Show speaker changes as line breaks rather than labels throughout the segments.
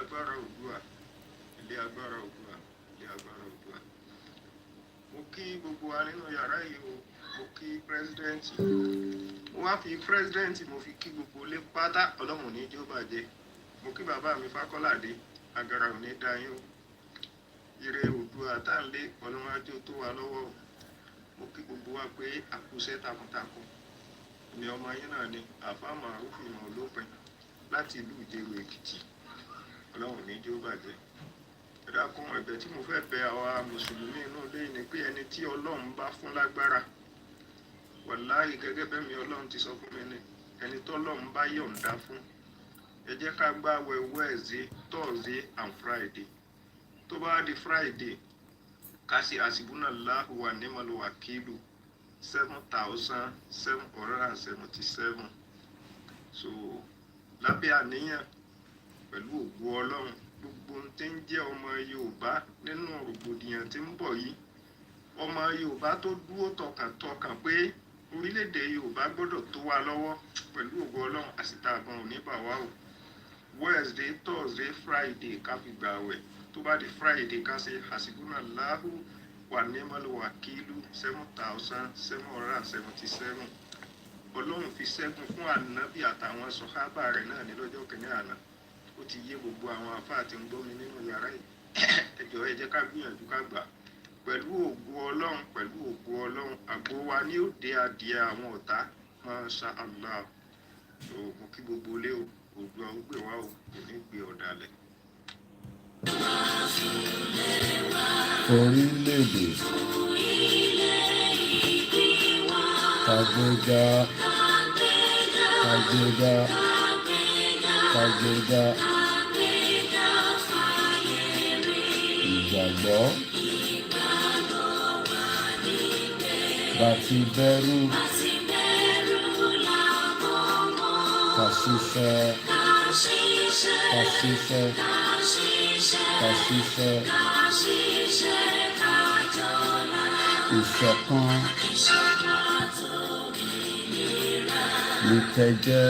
agbára Oòduà, ilé agbára Oòduà, ilé agbára Oòduà. Mo kí gbogbo wa nínú yàrá yìí o, mo kí pírẹsidẹ́ǹtì, mo wá fi pírẹsidẹ́ǹtì mo fi kí gbogbo ilé pátá, ọlọ́run ní jẹ́ ó bàjẹ́. Mo kí bàbá mi Fákọ́ládé, agara ò ní dá yín o. Ire Oòduà tá ń lé ọlọ́run ajó tó wà lọ́wọ́ o. Mo kí gbogbo wa pé àkúṣẹ́ takuntakun ni ọmọ yín náà ni Àfáà Màrúfù ìmọ̀ olópin láti ìlú Ìjẹ̀rò Èkìtì, ọlọ́run ní jẹ́ ó bàjẹ́. Ẹ dákun ẹ̀bẹ̀ tí mo fẹ́ bẹ àwa mùsùlùmí inú ilé ni pé ẹni tí ọlọ́run bá fún lágbára, wàláhì gẹ́gẹ́ bẹ́ẹ̀ mi ọlọ́run ti sọ fún mi ni, ẹni tọ́lọ́run bá yọ̀ǹda fún, ẹ jẹ́ ká gbààwẹ̀ Wednesday, Thursday and Friday. Tó bá di Friday, ká ṣe àsìbúnàláhù wà nímọ̀lú wàkílù 7,777. So lábẹ́ àníyàn pẹ̀lú ògo ọlọ́run, gbogbo ohun tí ń jẹ́ ọmọ Yorùbá nínú rògbòdìyàn tí ń bọ̀ yìí, ọmọ Yorùbá tó dúró tọkàntọkàn pé orílẹ̀-èdè Yorùbá gbọ́dọ̀ tó wà lọ́wọ́ pẹ̀lú ògo ọlọ́run, àsìta àbọ̀n ò ní bà wá o. Wednesday, Thursday, Friday ká fi gbààwẹ̀. Tó bá di Friday ká ṣe àsìbúnàláhù wà nímọ̀lú wàkílù 7,777. Ọlọ́run fi ṣẹ́gun fún ànábì àtàwọn sọ̀hábà rẹ̀ náà ní lọ́jọ́ kìíní àná. Ó ti yé gbogbo àwọn àfáà tí ń gbọ́ mi nínú yàrá yìí. Ẹ jọ̀ọ́ ẹ jẹ́ ká gbìyànjú ká gbà. Pẹ̀lú ògo ọlọ́run, pẹ̀lú ògo ọlọ́run, àgbo wa ní òde adìẹ àwọn ọ̀tá, Masha Allah. So mo kí gbogbo ilé o, Oòduà ó gbè wá o, kò ní gbé ọ̀dàlẹ̀.
Orílẹ̀-èdè kàgbéga kàgbéga kàgbéga ìgbàgbọ́ bàtí bẹ̀rù kàṣiṣẹ́ kàṣiṣẹ́ kàṣiṣẹ́ ìṣọ̀kan ìkẹjẹ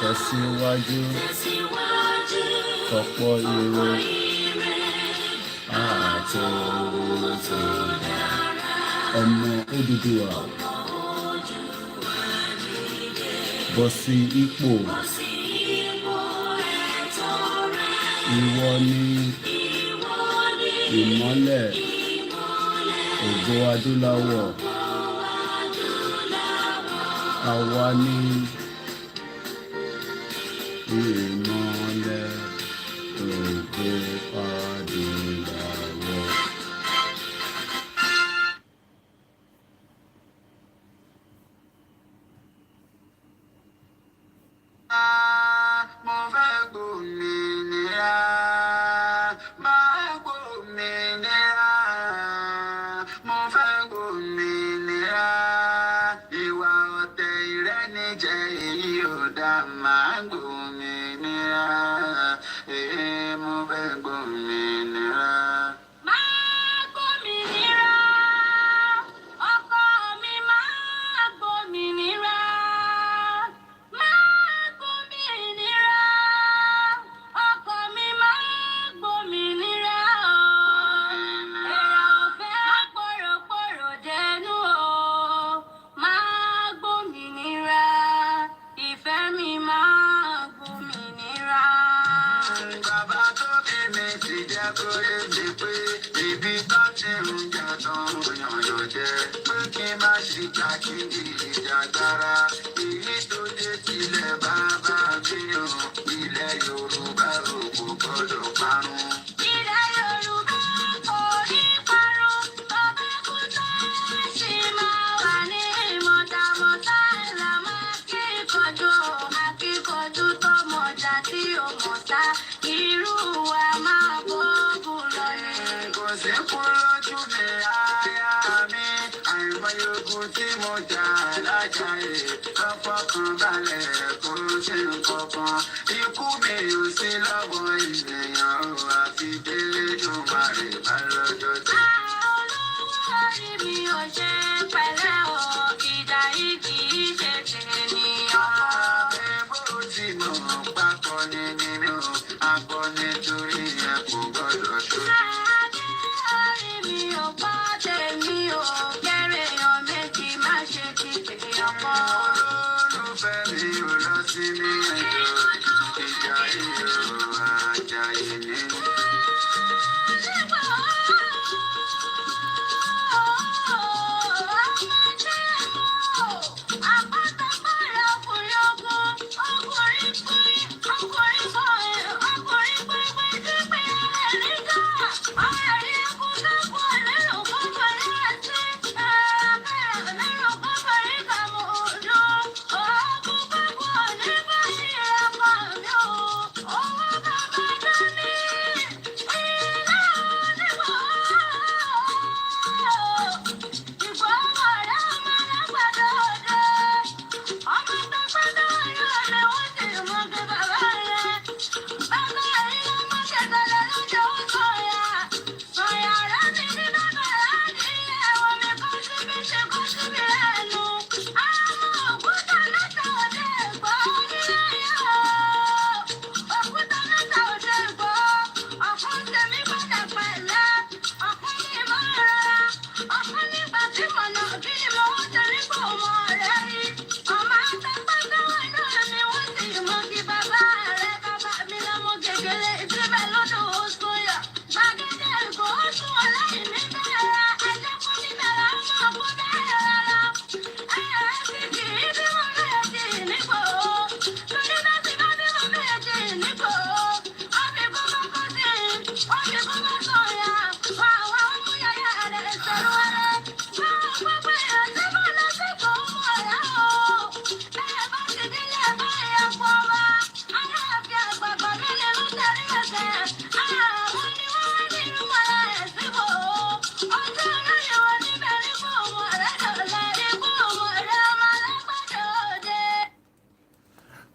tẹ̀síwájú ọ̀pọ̀ ire àti ọmọ Odùduwà bọ́ sí ipò. Ìwọ ni ìmọ́lẹ̀ ògo adúláwọ̀, àwa ni ìmọ́lẹ̀ ògo adúláwọ̀.
Mo fẹ́ gbòmìnira, máa gbòmìnira, mo fẹ́ gbòmìnira, ìwà ọ̀tẹ̀ ìrẹ́nijẹ èyí ò dá, máa gbòmìnira, mo fẹ́ gbòmìnira. Ibi tó ti ń jà tán yànyàn jẹ́ pé kí n má ṣe kàkiri ìjàgbára. Èyí tó dé tilẹ̀ bàbá mi o, ilẹ̀ Yorùbá ò kò gbọ́dọ̀ parun. Ilẹ̀ Yorùbá kò ní parun, bàbá kú tó sì máa wà ní mọ̀tàmọ́tà là máa kíkanjú, akíkanjú tó mọ̀jà tí ó mọ̀ta, irú wa máa gbógun lọ ní. Kò sí kú lójú mi, aya mi, àìmọye ogun tí mo jà lájàyè, lọ́pọ̀ kan balẹ̀ kò ṣe nǹkan kan. Ikú mi ò sí lọ́wọ́ ènìyàn, àfi délé tó máa rè bá lọ́jọ́ tí. Olówó orí mi ò ṣe pẹ̀lẹ́ o, ìjà yìí kì í ṣe tènìyàn. Bó ti mọ̀ jayé ní.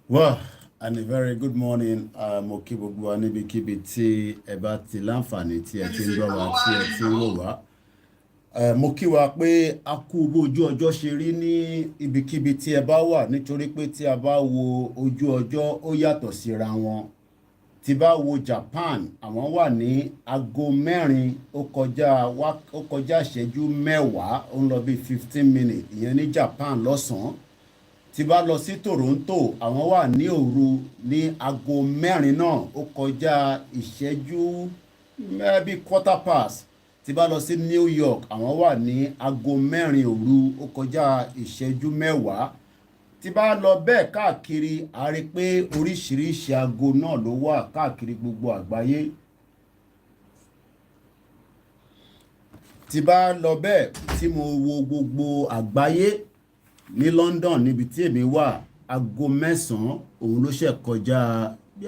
Well, and a very good morning, mo kí gbogbo wa níbikíbi tí ẹ bá ti láǹfààní tí ẹ ti ń gbọ́ wa tí ẹ ti ń wò wá. Mo kí wa pé a kú bójú ọjọ́ ṣe rí ní ibikíbi tí ẹ bá wà nítorí pé tí a bá wo ojú ọjọ́ ó yàtọ̀ síra wọn. Tí bá wo Japan, àwọn wà ní aago 4 ó kọjá ìṣẹ́jú 10 ó ń lọ bí 15 minutes ìyẹn ní Japan lọ́sàn-án. Tí bá lọ sí Toronto, àwọn wà ní òru ní aago 4 náà ó kọjá ìṣẹ́jú maybe 1/4. Tí bá lọ sí New York, àwọn wà ní aago 4 òru ó kọjá ìṣẹ́jú 10. Tí bá lọ bẹ́ẹ̀ káàkiri, a rí pé oríṣiríṣi aago náà ló wà káàkiri gbogbo àgbáyé. Tí bá lọ bẹ́ẹ̀ tí mo wo gbogbo àgbáyé ní London níbi tí èmi wà, aago 9 òun ló ṣe kọjá bí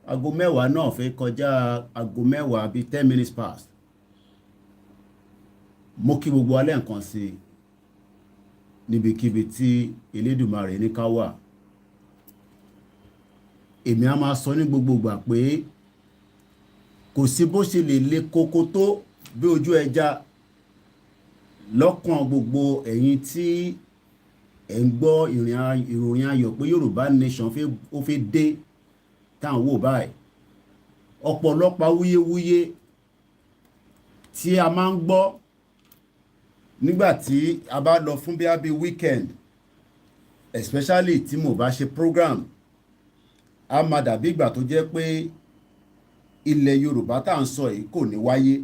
aago 10 náà fẹ́ kọjá aago 10 bí 10 minutes past. Mo kí gbogbo alẹ́ nǹkan sí níbikíbi tí Elédùmarè ní ká wà. Èmi á máa sọ ní gbogbo ìgbà pé kò sí bó ṣe lè le koko tó bí ojú ẹja lọ́kàn gbogbo ẹ̀yin tí ẹ̀ ń gbọ́ ìròyìn ayọ̀ pé Yorùbá Nation ó fẹ́ dé táwọn wò báyìí. Ọ̀pọ̀lọpọ̀ awuyewuye tí a máa ń gbọ́ nígbà tí a bá lọ fún bí weekend, especially tí mo bá ṣe program, a máa dàbí ìgbà tó jẹ́ pé ilẹ̀ Yorùbá tá à ń sọ yìí kò ní wáyé.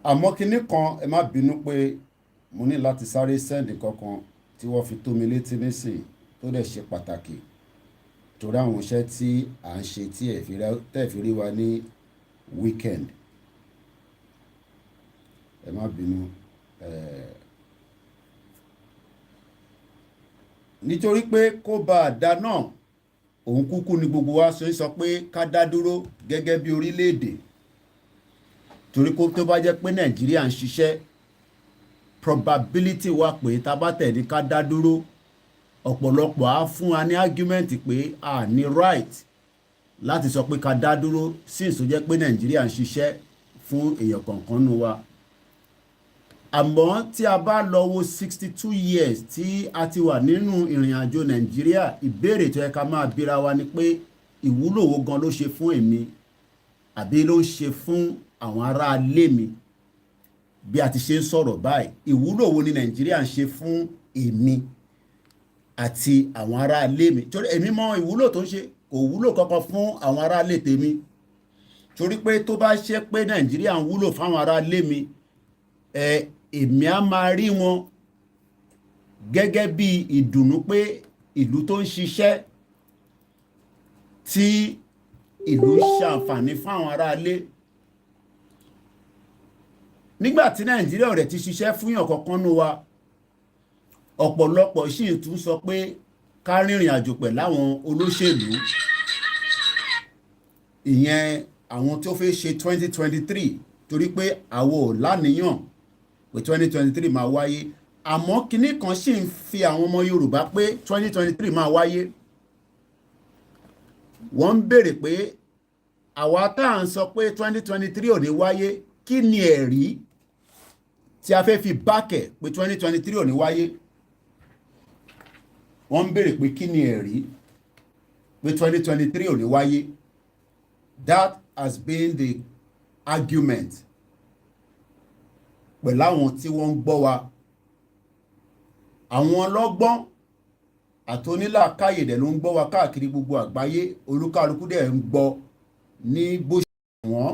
Àmọ́ kinní kan ẹ má bínú pé mo ní láti sáré send kankan tí wọ́n fi tó mi létí nísìn tó dẹ̀ ṣe pàtàkì torí àwọn iṣẹ́ tí à ń ṣe tí ẹ fi rí wa ní weekend. Ẹ má bínú. Nítorí pé kó bá àdá náà òun kúkú ni gbogbo wa sọ pé ká dá dúró gẹ́gẹ́ bí orílẹ̀-èdè. Torí kó tó bá jẹ́ pé Nàìjíríà ń ṣiṣẹ́, probability wà pé tá bá tẹ̀lé ká dá dúró, ọ̀pọ̀lọpọ̀ á fún wa ní argument pé a ní right láti sọ pé ká dá dúró since tó jẹ́ pé Nàìjíríà ń ṣiṣẹ́ fún èèyàn kọ̀ọ̀kan nínú wa. Àmọ́ tí a bá lọ wo 62 years tí a ti wà nínú ìrìn àjò Nàìjíríà, ìbéèrè tó yẹ ká máa bira wa ni pé ìwúlò wo gan ló ṣe fún èmi àbí ló ń ṣe fún àwọn ará ilé mi bí a ti ṣe ń sọ̀rọ̀ báyìí. Ìwúlò wo ni Nàìjíríà ń ṣe fún èmi àti àwọn ará ilé mi? Torí èmi mọ ìwúlò tó ń ṣe kò wúlò kankan fún àwọn aráalé tèmi torí pé tó bá ṣe pé Nàìjíríà ń wúlò fáwọn aráalé mi èmi á máa rí wọn gẹ́gẹ́ bí ìdùnnú pé ìlú tó ń ṣiṣẹ́ tí ìlú ń ṣàǹfààní fáwọn aráalé nígbà tí Nàìjíríà ò rẹ̀ ti ṣiṣẹ́ fún yàn kankan nú wa ọ̀pọ̀lọpọ̀ sì tún sọ pé ká rìnrìn àjò pẹ̀ láwọn olóṣèlú ìyẹn àwọn tó fẹ́ ṣe 2023 torí pé àwọn ò láníyàn pé 2023 máa wáyé àmọ́ kinní kan sì ń fi àwọn ọmọ Yorùbá pé 2023 máa wáyé wọ́n ń béèrè pé àwa tá à ń sọ pé 2023 ò ní wáyé kí ni ẹ̀rí tí a fẹ́ fi bákẹ̀ pé 2023 ò ní wáyé wọ́n ń béèrè pé kí ni ẹ̀rí pé 2023 ò ní wáyé. That has been the argument pẹ̀lú àwọn tí wọ́n ń gbọ́ wa àwọn ọlọ́gbọ́n àtònílàákàyè dẹ̀ ló ń gbọ́ wa káàkiri gbogbo àgbáyé olúkálukú dẹ̀ ń gbọ́ ní bó ṣe wọ́n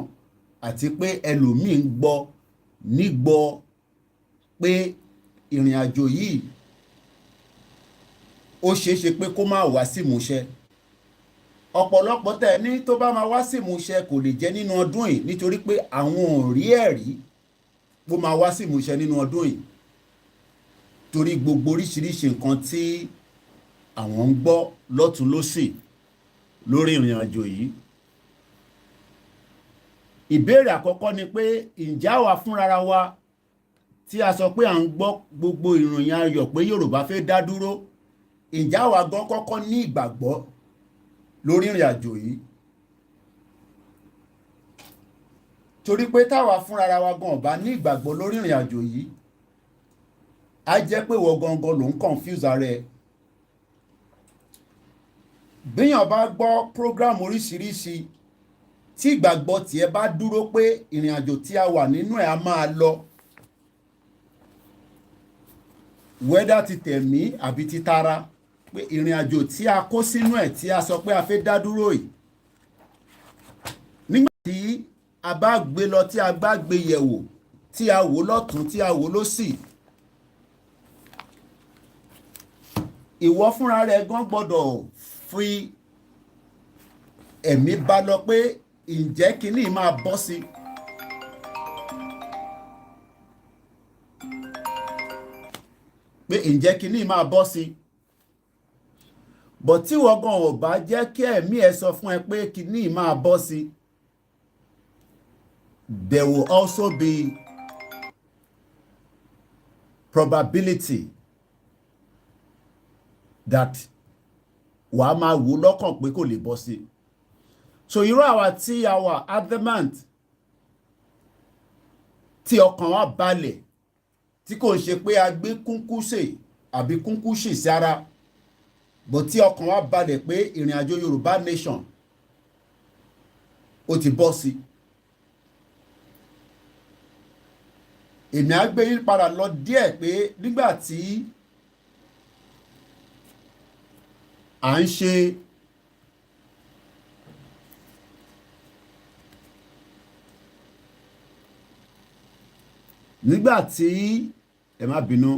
àti pé ẹlòmíì ń gbọ́ nígbọ́ pé ìrìn àjò yìí ó ṣeéṣe pé kó má wá sí ìmúṣẹ ọ̀pọ̀lọpọ̀ tẹ̀ ní tó bá máa wá sí ìmúṣẹ kò lè jẹ́ nínú ọdún yìí nítorí pé àwọn ò rí ẹ̀rí bó máa wá sí ìmúṣẹ nínú ọdún yìí torí gbogbo oríṣiríṣi nǹkan tí àwọn ń gbọ́ lọ́tún lósì lórí ìrìn àjò yìí. Ìbéèrè àkọ́kọ́ ni pé ǹjẹ́ àwa fúnra wa tí a sọ pé à ń gbọ́ gbogbo ìròyìn ayọ̀ pé Yorùbá fẹ́ dá dúró ǹjẹ́ àwa gan kọ́kọ́ ní ìgbàgbọ́ lórí ìrìn àjò yìí torí pé táwa fúnra wa gan ọ̀bá ní ìgbàgbọ́ lórí ìrìn àjò yìí á jẹ́ pé wọ́n gangan ló ń confuse ara ẹ̀ bíyàn bá gbọ́ program oríṣiríṣi tí ìgbàgbọ́ tiẹ̀ bá dúró pé ìrìn àjò tí a wà nínú ẹ̀ á máa lọ wẹ́dà ti tẹ̀mí àbí ti tara pé ìrìn àjò tí a kó sínú ẹ̀ tí a sọ pé a fẹ́ dá dúró yìí nígbà tí a bá gbé lọ tí a bá gbé yẹ̀wò tí a wò lọ́tún tí a wò lósì ìwọ fúnra rẹ̀ gan gbọ́dọ̀ fi ẹ̀mí bá lọ pé ǹjẹ́ kínní máa bọ́ sí pé ǹjẹ́ kínní máa bọ́ sí bọ̀ tí wọ́n gan ò bá jẹ́ kí ẹ̀mí ẹ sọ fún ẹ pé kínní máa bọ́ sí there will also be probability that wàá máa wò lọ́kàn pé kò lè bọ́ sí so irú àwa tí a wà adamant tí ọkàn wa balẹ̀ tí kò ń ṣe pé a gbé kúnkúṣe àbí kúnkúṣì sára bó tí ọkàn wa balẹ̀ pé ìrìn àjò Yorùbá nation ó ti bọ́ sí èmi á gbé yín padà lọ díẹ̀ pé nígbà tí à ń ṣe nígbà tí ẹ má bínú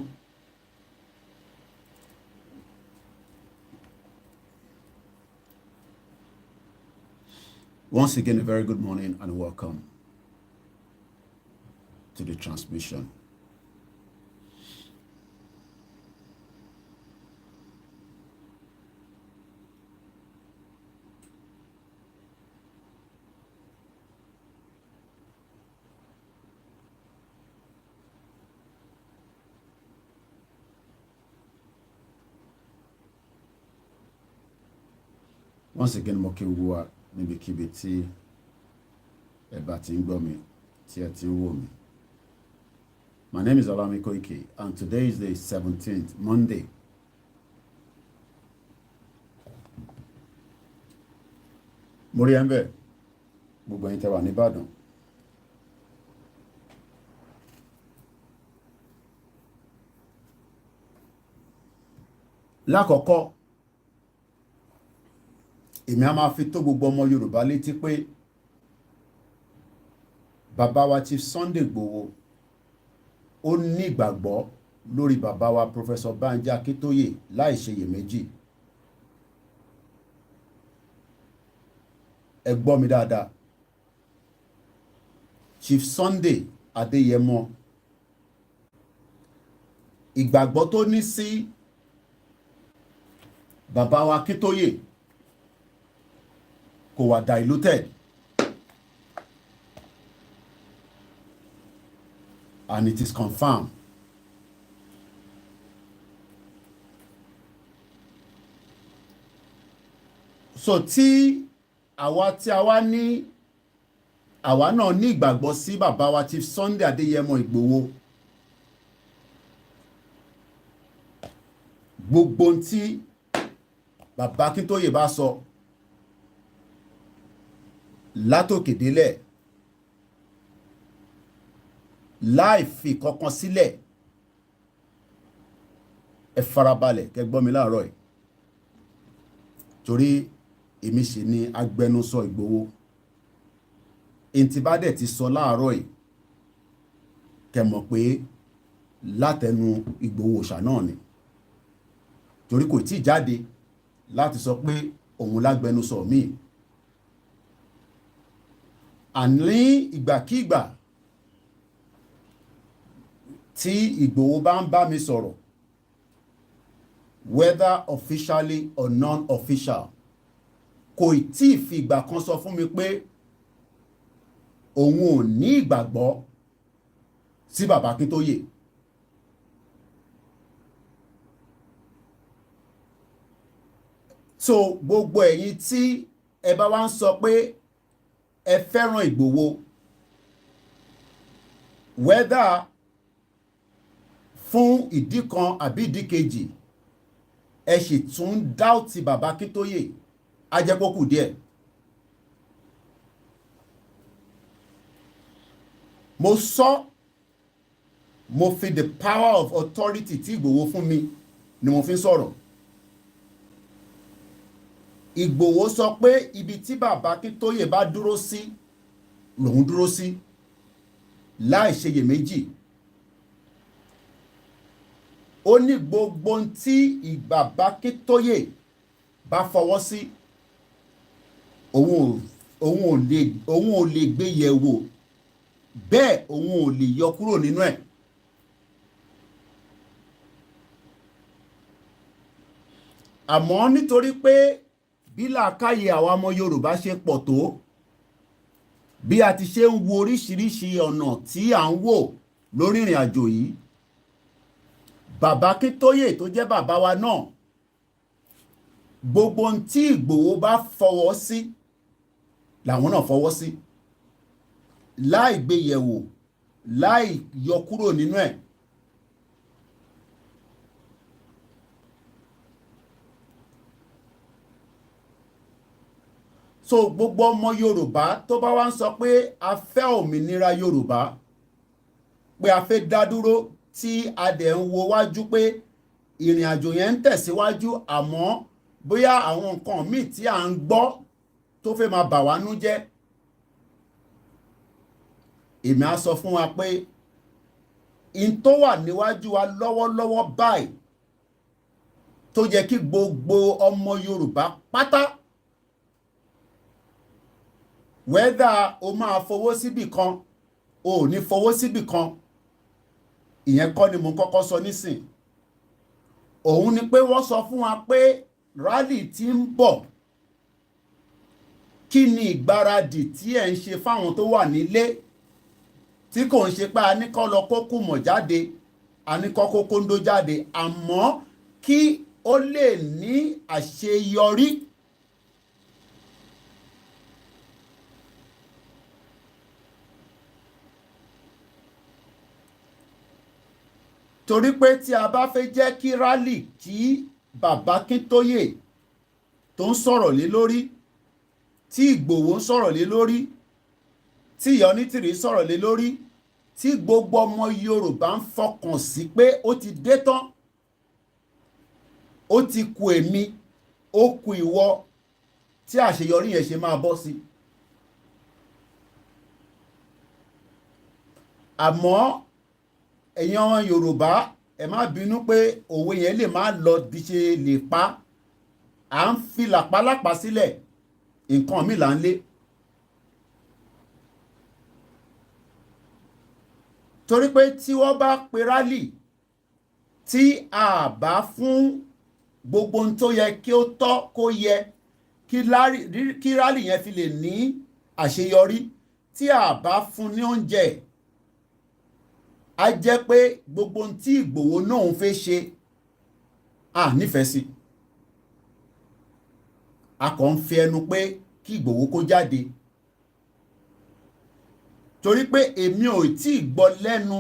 once again a very good morning and welcome to the transmission. Once again, mo kí gbogbo wa níbikíbi tí ẹ bá ti ń gbọ́ mi, tí ẹ ti ń wò mí. My name is Olami Koiki, and today is the 17th, Monday. Mo rí ẹ ń bẹ̀, gbogbo ẹ̀yin tẹ́ wà ní Ìbàdàn. Lákọ̀ọ́kọ́, èmi á máa fi tó gbogbo ọmọ Yorùbá létí pé bàbá wa Chief Sunday Igboho ó ní ìgbàgbọ́ lórí bàbá wa Professor Banji Akintoye láì ṣeyèméjì. Ẹ gbọ́ mi dáadáa. Chief Sunday Adéyẹmọ ìgbàgbọ́ tó ní sí bàbá wa Akintoye kò wà diluted, and it is confirmed. So tí àwa náà ní ìgbàgbọ́ sí bàbá wa Chief Sunday Adéyẹmọ Ìgbòho, gbogbo tí bàbá Akintoye bá sọ látòkè délẹ̀ láì fi kankan sílẹ̀, ẹ farabalẹ̀ kẹ́ gbọ́ mi láàárọ̀ yìí torí èmi sì ni agbẹnusọ Ìgbòho. Ntí bá dẹ̀ ti sọ láàárọ̀ yìí kẹ́ mọ̀ pé látẹnu Ìgbòho ṣà náà ni, torí kò tí jáde láti sọ pé òun lágbẹnusọ míì. Àní ìgbàkígbà tí Ìgbòho bá ń bá mi sọ̀rọ̀, whether officially or non-official, kò tí ì fi ìgbà kan sọ fún mi pé òun ò ní ìgbàgbọ́ sí bàbá Akintoye. So gbogbo ẹ̀yin tí ẹ bá wá ń sọ pé ẹ fẹ́ràn Ìgbòho, whether fún ìdí kan àbí ìdí kejì, ẹ sì tún dáùtì bàbá Akintoye, á jẹ́ kó kù díẹ̀. Mo sọ, mo fi the power of authority tí Ìgbòho fún mi ni mo fi ń sọ̀rọ̀. Ìgbòho sọ pé ibi tí bàbá Akintoye bá dúró sí lòun dúró sí láì ṣeyèméjì. Ó ní gbogbo tí bàbá Akintoye bá fọwọ́ sí òun ò lè gbé yẹ̀wò, bẹ́ẹ̀ òun ò lè yọ kúrò nínú ẹ̀. Àmọ́ nítorí pé bí làákàyè àwa ọmọ Yorùbá ṣe pọ̀ tó, bí a ti ṣe ń wo oríṣiríṣi ọ̀nà tí à ń wò lórí ìrìn àjò yìí, bàbá Akintoye tó jẹ́ bàbá wa náà, gbogbo ohun tí Ìgbòho bá fọwọ́ sí làwọn náà fọwọ́ sí, láì gbé yẹ̀wò, láì yọ kúrò nínú ẹ̀. So gbogbo ọmọ Yorùbá tó bá wá ń sọ pé a fẹ́ òmìnira Yorùbá, pé a fẹ́ dá dúró, tí a dẹ̀ ń wo wájú pé ìrìn àjò yẹn ń tẹ̀síwájú, àmọ́ bóyá àwọn nǹkan míì tí à ń gbọ́ tó fẹ́ máa bà wá nú jẹ́, èmi á sọ fún wa pé in tó wà níwájú wa lọ́wọ́lọ́wọ́ báyìí tó yẹ kí gbogbo ọmọ Yorùbá pátá, whether o máa fowó síbì kan o ò ní fowó síbì kan, ìyẹn kọ́ ni mo kọ́kọ́ sọ nísìn. Òun ni pé wọ́n sọ fún wa pé rally tí ń bọ̀, kí ni ìgbáradì tí ẹ̀ ń ṣe fáwọn tó wà nílé, tí kò ń ṣe pé a ní kọ́ lọ kó kùmọ̀ jáde, a ní kọ́ kó kóńdó jáde, àmọ́ kí ó lè ní àṣeyọrí. Torí pé tí a bá fẹ́ jẹ́ kí rally tí bàbá Akintoye tó ń sọ̀rọ̀ lé lórí, tí Ìgbòho ń sọ̀rọ̀ lé lórí, tí Ìyá Onítìrí sọ̀rọ̀ lé lórí, tí gbogbo ọmọ Yorùbá ń fọkàn sí pé ó ti dé tán, ó ti kù èmi, ó kù ìwọ, tí àṣeyọrí yẹn ṣe máa bọ́ sí. Àmọ́ ẹ̀yin ọmọ Yorùbá ẹ má bínú pé òwe yẹn lè má lọ bí ṣe lè pa, à ń fi làpálàpá sílẹ̀, nǹkan mi là ń lé. Torí pé tí wọ́n bá pe rálì tí a bá fún gbogbo ohun tó yẹ kí ó tọ́ kó yẹ kí rálì yẹn fi lè ní àṣeyọrí, tí a bá fún ní oúnjẹ, a jẹ́ pé gbogbo ohun tí Ìgbòho náà ń fẹ́ ṣe à nífẹ̀ẹ́ sí. A kàn ń fi ẹnu pé kí Ìgbòho kó jáde. Torí pé èmi ò tí ì gbọ́ lẹ́nu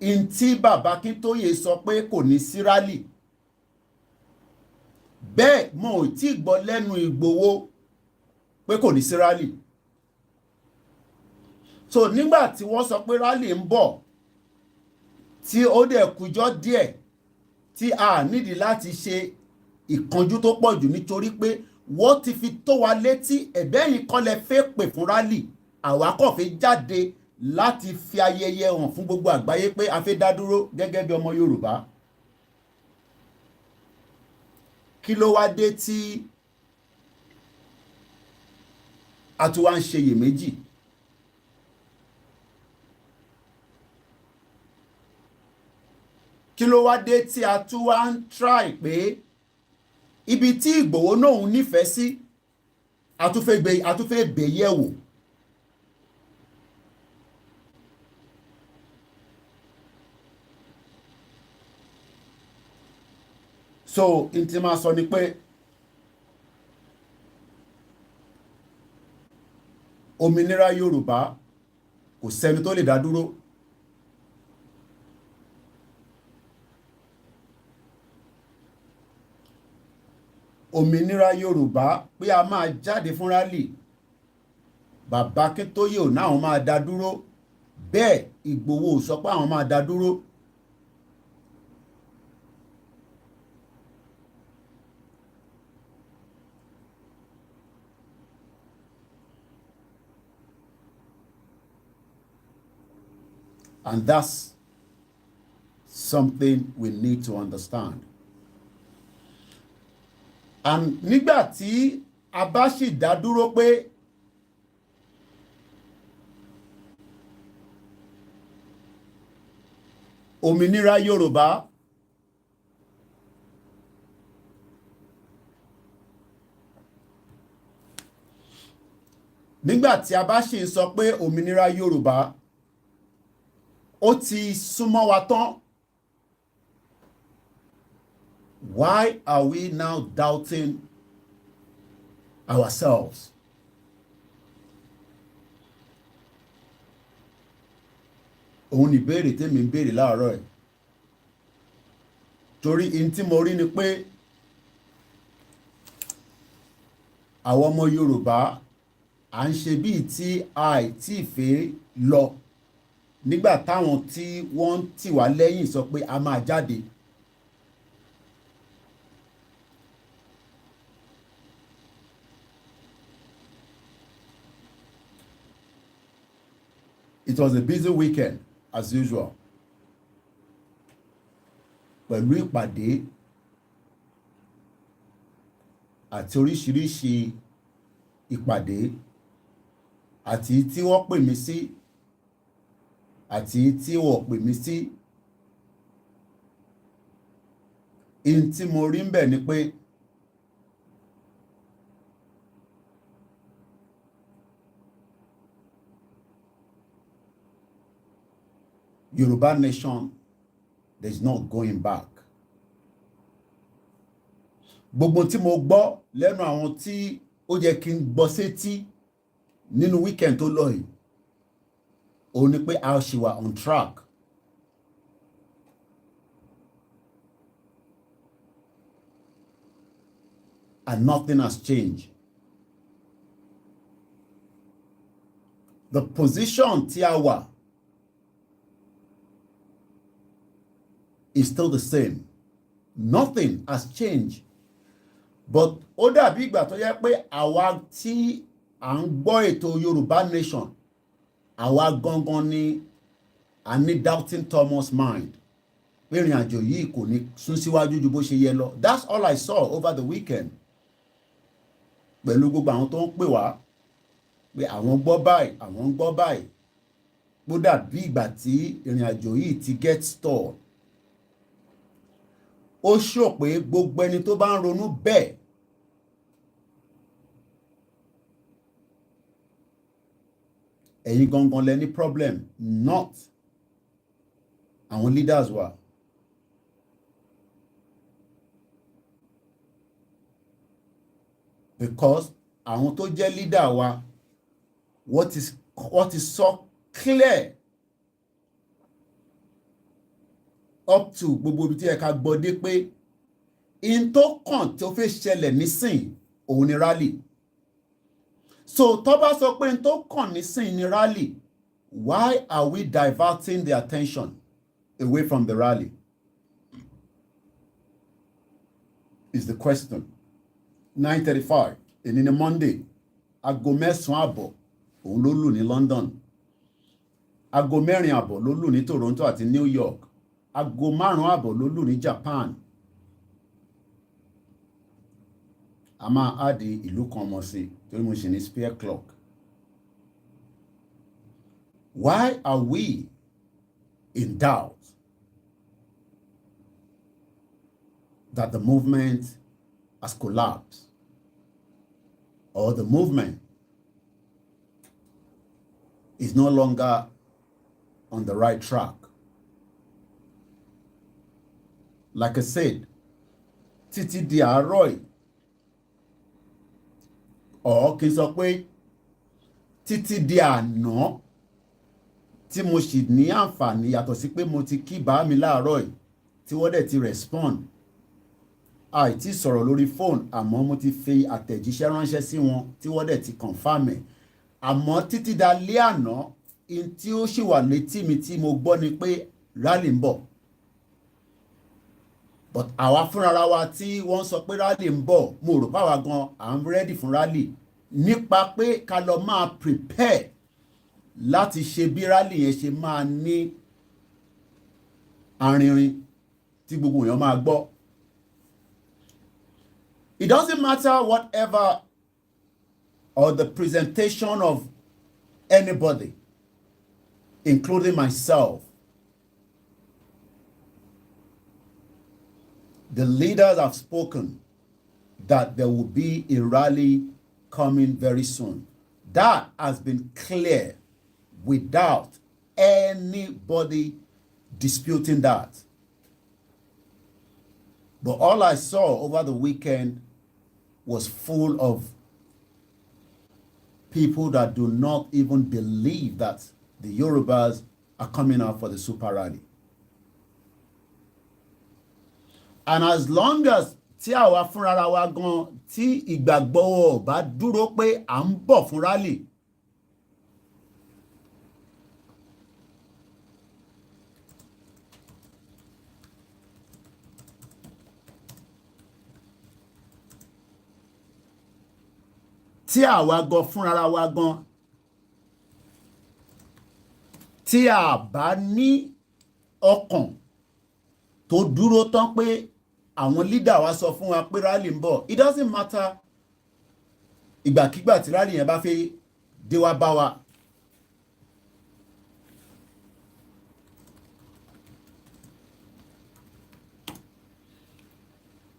in tí bàbá Akíntóyè sọ pé kò ní sí rálì. Bẹ́ẹ̀ mo ò tí ì gbọ́ lẹ́nu Ìgbòho pé kò ní sí rálì. So nígbà tí wọ́n sọ pé rálì ń bọ̀, tí ó dẹ̀ kújọ́ díẹ̀, tí a nídìí láti ṣe ìkánjú tó pọ̀ jù, nítorí pé wọ́n ti fi tó wa létí ẹ̀bẹ́yìn kọ́lẹ̀ fẹ́ pè fún rálì, àwa kò fẹ́ jáde láti fi ayẹyẹ hàn fún gbogbo àgbáyé pé a fẹ́ dá dúró gẹ́gẹ́ bí ọmọ Yorùbá. Kí ló wá dé tí a tún wá ń ṣe iyèméjì? Kí ló wá dé tí a tún wá ń try pé ibi tí Ìgbòho náà nífẹ̀ẹ́ sí a tún fẹ́ gbé yẹ̀wò? So n tí máa sọ ni pé òmìnira Yorùbá kò sẹ́ni tó lè dá dúró. Òmìnira Yorùbá pé a máa jáde fún rálì, bàbá Akíntóyè ò náà máa dá dúró, bẹ́ẹ̀ Ìgbòho sọ pé àwọn máa dá dúró. And that's something we need to understand. And nígbà tí a bá sì dá dúró pé òmìnira Yorùbá nígbà tí a bá sì sọ pé òmìnira Yorùbá ó ti súnmọ́ wa tán, why are we now doubting ourselves? Òun ni ìbéèrè tèmi ń béèrè láàárọ̀ ẹ̀. Torí in tí mo rí ni pé àwọn ọmọ Yorùbá à ń ṣe bíi tí àìtí ìfẹ́ lọ nígbà táwọn tí wọ́n tì wá lẹ́yìn sọ pé a máa jáde. It was a busy weekend as usual. Pẹ̀lú ìpàdé àti oríṣiríṣi ìpàdé, àti tí wọ́n pè mí sí àti tí wọ́n pè mí sí. In tí mo rí ń bẹ̀ ni pé Yorùbá nation, there's no going back. Gbogbo tí mo gbọ́ lẹ́nu àwọn tí ó yẹ kí n gbọ́ sétí nínú weekend tó lọ yìí, òun ni pé a ṣì wà on track. And nothing has changed. The position tí a wà is still the same. Nothing has changed. but ó dàbí ìgbà tó yẹ pé àwa tí à ń gbọ́ ètò Yorùbá Nation àwa gangan ni a ní doubting Thomas mind pé ìrìn àjò yìí kò ní sún síwájú ju bó ṣe yẹ lọ. That's all I saw over the weekend. Pẹ̀lú gbogbo àwọn tó ń pè wá pé àwọn gbọ́ báyìí àwọn ń gbọ́ báyìí bó dàbí ìgbà tí ìrìn àjò yìí ti get stalled. Ó ṣò pé gbogbo ẹni tó bá ń ronú bẹ́ẹ̀ ẹ̀yin gangan lẹ ní problem, not àwọn leaders wa. Because àwọn tó jẹ́ leader wa wọ́n ti sọ clear up to gbogbo ibi tí ẹ ká gbọ́ dé pé in tó kàn tó fẹ́ ṣẹlẹ̀ nísìn òun ni rally. So tó bá sọ pé in tó kàn nísìn ni rally, why are we diverting the attention away from the rally? Is the question. 9:35 èní ni Monday, aago 9:00 òun ló lù ní London, aago 4:00 ló lù ní Toronto àti New York, aago 5:00 ló lù ní Japan. A máa áàdì ìlú kan mọ̀ sí torí mo ṣe ní spare clock. Why are we in doubt that the movement has collapsed or the movement is no longer on the right track? Like I said, títí di àárọ̀ yìí, or kí n sọ pé títí di àná tí mo sì ní àǹfààní yàtọ̀ sí pé mo ti kí bá mi láàárọ̀ yìí tí wọ́n dẹ̀ ti respond. Àìtí sọ̀rọ̀ lórí fóònù àmọ́ mo ti fi àtẹ̀jíṣẹ́ ránṣẹ́ sí wọn tí wọ́n dẹ̀ ti confirm ẹ̀. Àmọ́ títí dalẹ́ àná in tí ó sì wà létí mi tí mo gbọ́ ni pé rally ń bọ̀. But àwa fúnra wa tí wọ́n sọ pé rally ń bọ̀, mo rò páwa gan à ń ready fún rally nípa pé ká lọ máa prepare láti ṣe bí rally yẹn ṣe máa ní arìnrìn tí gbogbo èèyàn máa gbọ́. It doesn't matter whatever or the presentation of anybody, including myself. The leaders have spoken that there will be a rally coming very soon. That has been clear without anybody disputing that. But all I saw over the weekend was full of people that do not even believe that the Yorubas are coming out for the super rally. And as long as tí àwa fúnra wa gan tí ìgbàgbọ́ bá dúró pé à ń bọ̀ fún rally, tí àwa gan fúnra wa gan tí a bá ní ọkàn tó dúró tán pé àwọn leader wa sọ fún wa pé rally ń bọ̀, it doesn't matter ìgbàkígbà tí rally yẹn bá fẹ́ dé wá bá wa.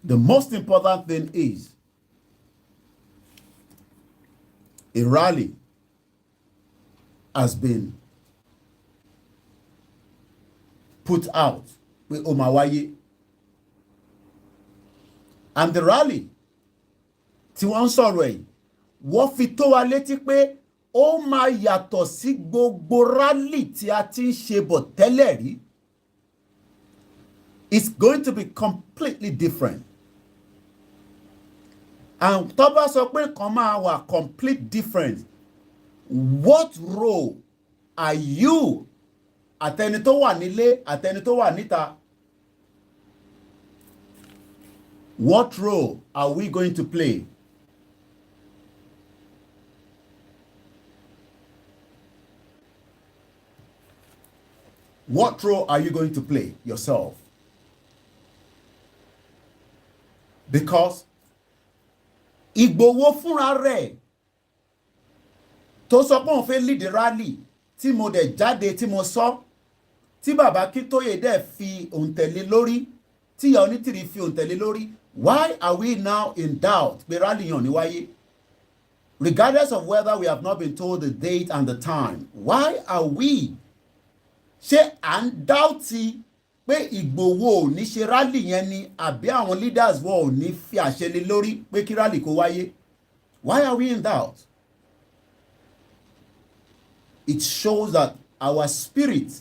The most important thing is a rally has been put out pé ó máa wáyé. And the rally tí wọ́n ń sọ̀rọ̀ ẹ̀ wọ́n fi tó wa létí pé ó máa yàtọ̀ sí gbogbo rally tí a ti ń ṣe bọ̀ tẹ́lẹ̀ rí. It's going to be completely different. And tó bá sọ pé kan máa wà complete different, what role are you, àtẹni tó wà nílé àtẹni tó wà níta, What role are we going to play? What role are you going to play yourself? Because Igboho fúnra rẹ̀ tó sọ pé òun fẹ́ lead rally tí mo dẹ̀ jáde tí mo sọ tí bàbá Akintoye dẹ̀ fi òǹtẹ̀lé lórí tí ìyá Onítìrí fi òǹtẹ̀lé lórí. Why are we now in doubt pé rally yàn ní wáyé? Regardless of whether we have not been told the date and the time, why are we? Ṣé à ń dáùtì pé Ìgbòho ò ní ṣe rally yẹn ni àbí àwọn leaders wọ́n ò ní fi àṣẹ lé lórí pé kí rally kó wáyé? Why are we in doubt? It shows that our spirit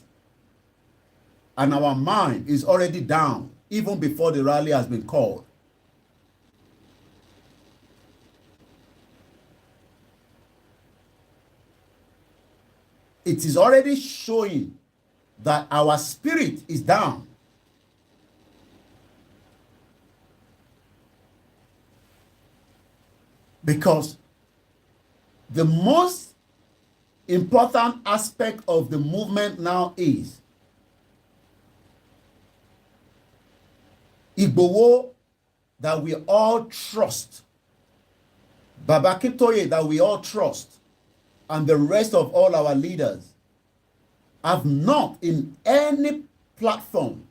and our mind is already down even before the rally has been called. It is already showing that our spirit is down. Because the most important aspect of the movement now is Igboho that we all trust, Baba Akintoye that we all trust, and the rest of all our leaders have not in any platform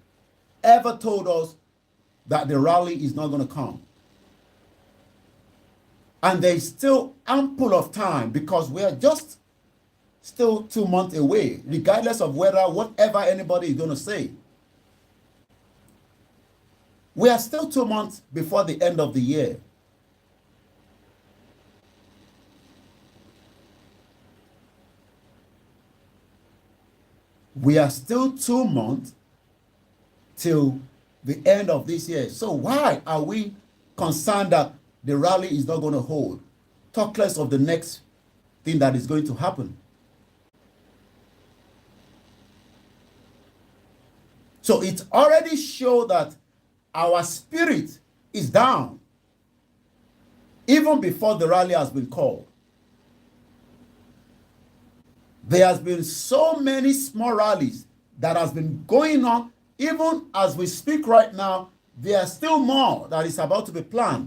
ever told us that the rally is not going to come. And there is still ample of time because we are just still 2 months away, regardless of whatever anybody is going to say. We are still 2 months before the end of the year. We are still 2 months till the end of this year. So why are we concerned that the rally is not going to hold? Talk less of the next thing that is going to happen. So it already shows that our spirit is down even before the rally has been called. There has been so many small rallies that has been going on. Even as we speak right now, there are still more that is about to be planned.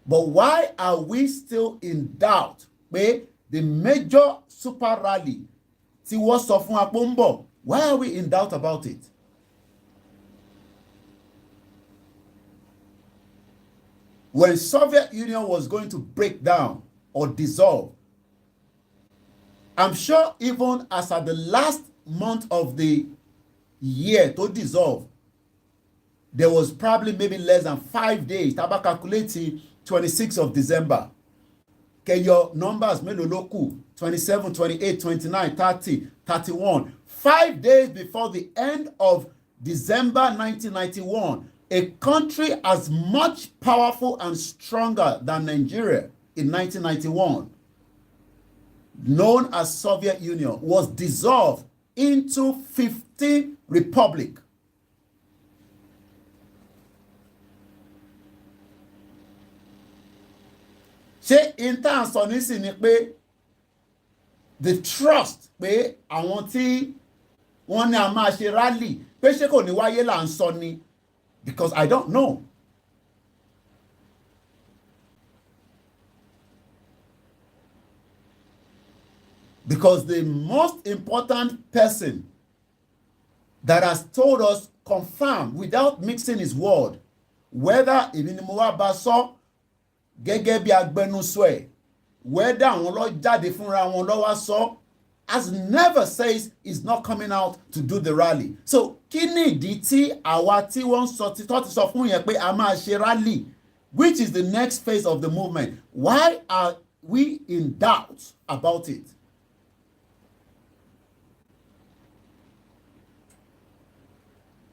But why are we still in doubt? Pé the major super rally tí wọ́n sọ fún apó ń bọ̀, why are we in doubt about it? When Soviet Union was going to break down or dissolve, I'm sure even as at the last month of the year to dissolve, there was probably maybe less than 5 days. Taba calculating 26th of December. Can your numbers mélòó ló kù? 27, 28, 29, 30, 31. 5 days before the end of December 1991, a country as much powerful and stronger than Nigeria in 1991, known as Soviet Union, was dissolved into 15 republics. Ṣé intan sọ nísìn ni pé the trust pé àwọn tí wọ́n ní a máa ṣe rally pé ṣé kò ní wáyé là ń sọ ni? Because I don't know. Because the most important person that has told us confirm without mixing his word whether èmi ni mo wá bá sọ gẹ́gẹ́ bí agbẹnusọ ẹ̀, whether àwọn ló jáde fúnra wọn ló wá sọ, has never says he's not coming out to do the rally. So kí ni ìdí tí àwa tí wọ́n sọ tí tó ti sọ fún yẹn pé a máa ṣe rally, which is the next phase of the movement? Why are we in doubt about it?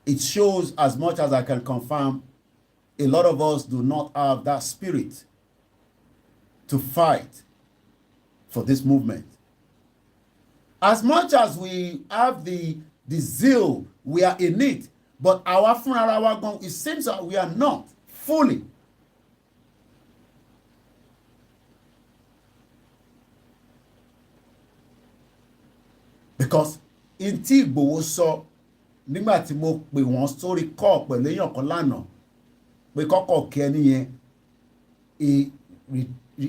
It shows, as much as I can confirm, a lot of us do not have that spirit to fight for this movement. As much as we have the zeal, we are in it, but our funeral, it seems that we are not fully. Because in tí Ìgbòho sọ nígbà tí mo pè wọ́n sórí call pẹ̀lú èèyàn kan lánàá pé kọ́kọ́ kí ẹni yẹn,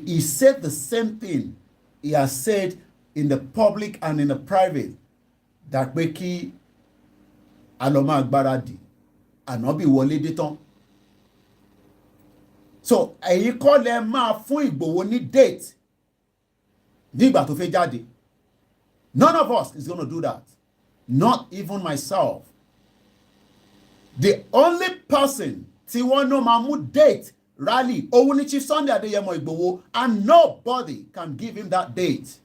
he said the same thing he has said in the public and in the private, that pé kí a lọ máa gbáradì ànábì wọlé dé tán. So ẹ̀yin kọ́ lẹ máa fún Ìgbòho ní date nígbà tó fẹ́ jáde. None of us is going to do that. Not even myself. The only person tí wọ́n náà máa mú date rally òun ni Chief Sunday Adéyẹmọ Ìgbòho, and nobody can give him that date.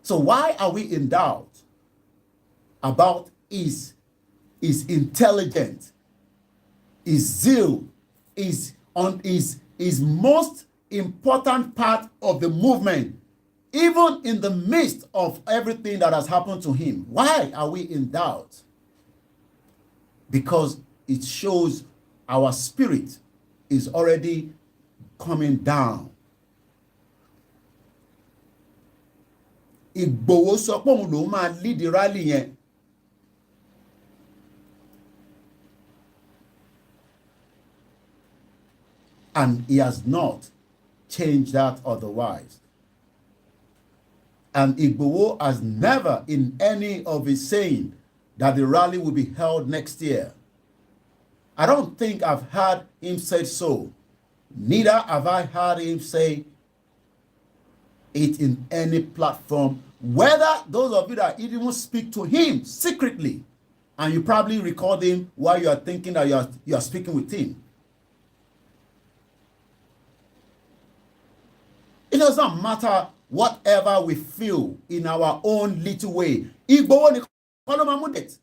So why are we in doubt about his intelligence, his zeal, his most important part of the movement, even in the midst of everything that has happened to him? Why are we in doubt? Because it shows our spirit is already coming down. Ìgbòho sọ pé òun ló máa lead the rally yẹn. And he has not changed that otherwise. And Igboho has never in any of his saying that the rally will be held next year. I don't think I've heard him say so. Neither have I heard him say it in any platform. Whether those of you that even speak to him secretly, and you probably record him while you are thinking that you are speaking with him. It does not matter whatever we feel in our own little way. Igboho ni kolo ma mú date.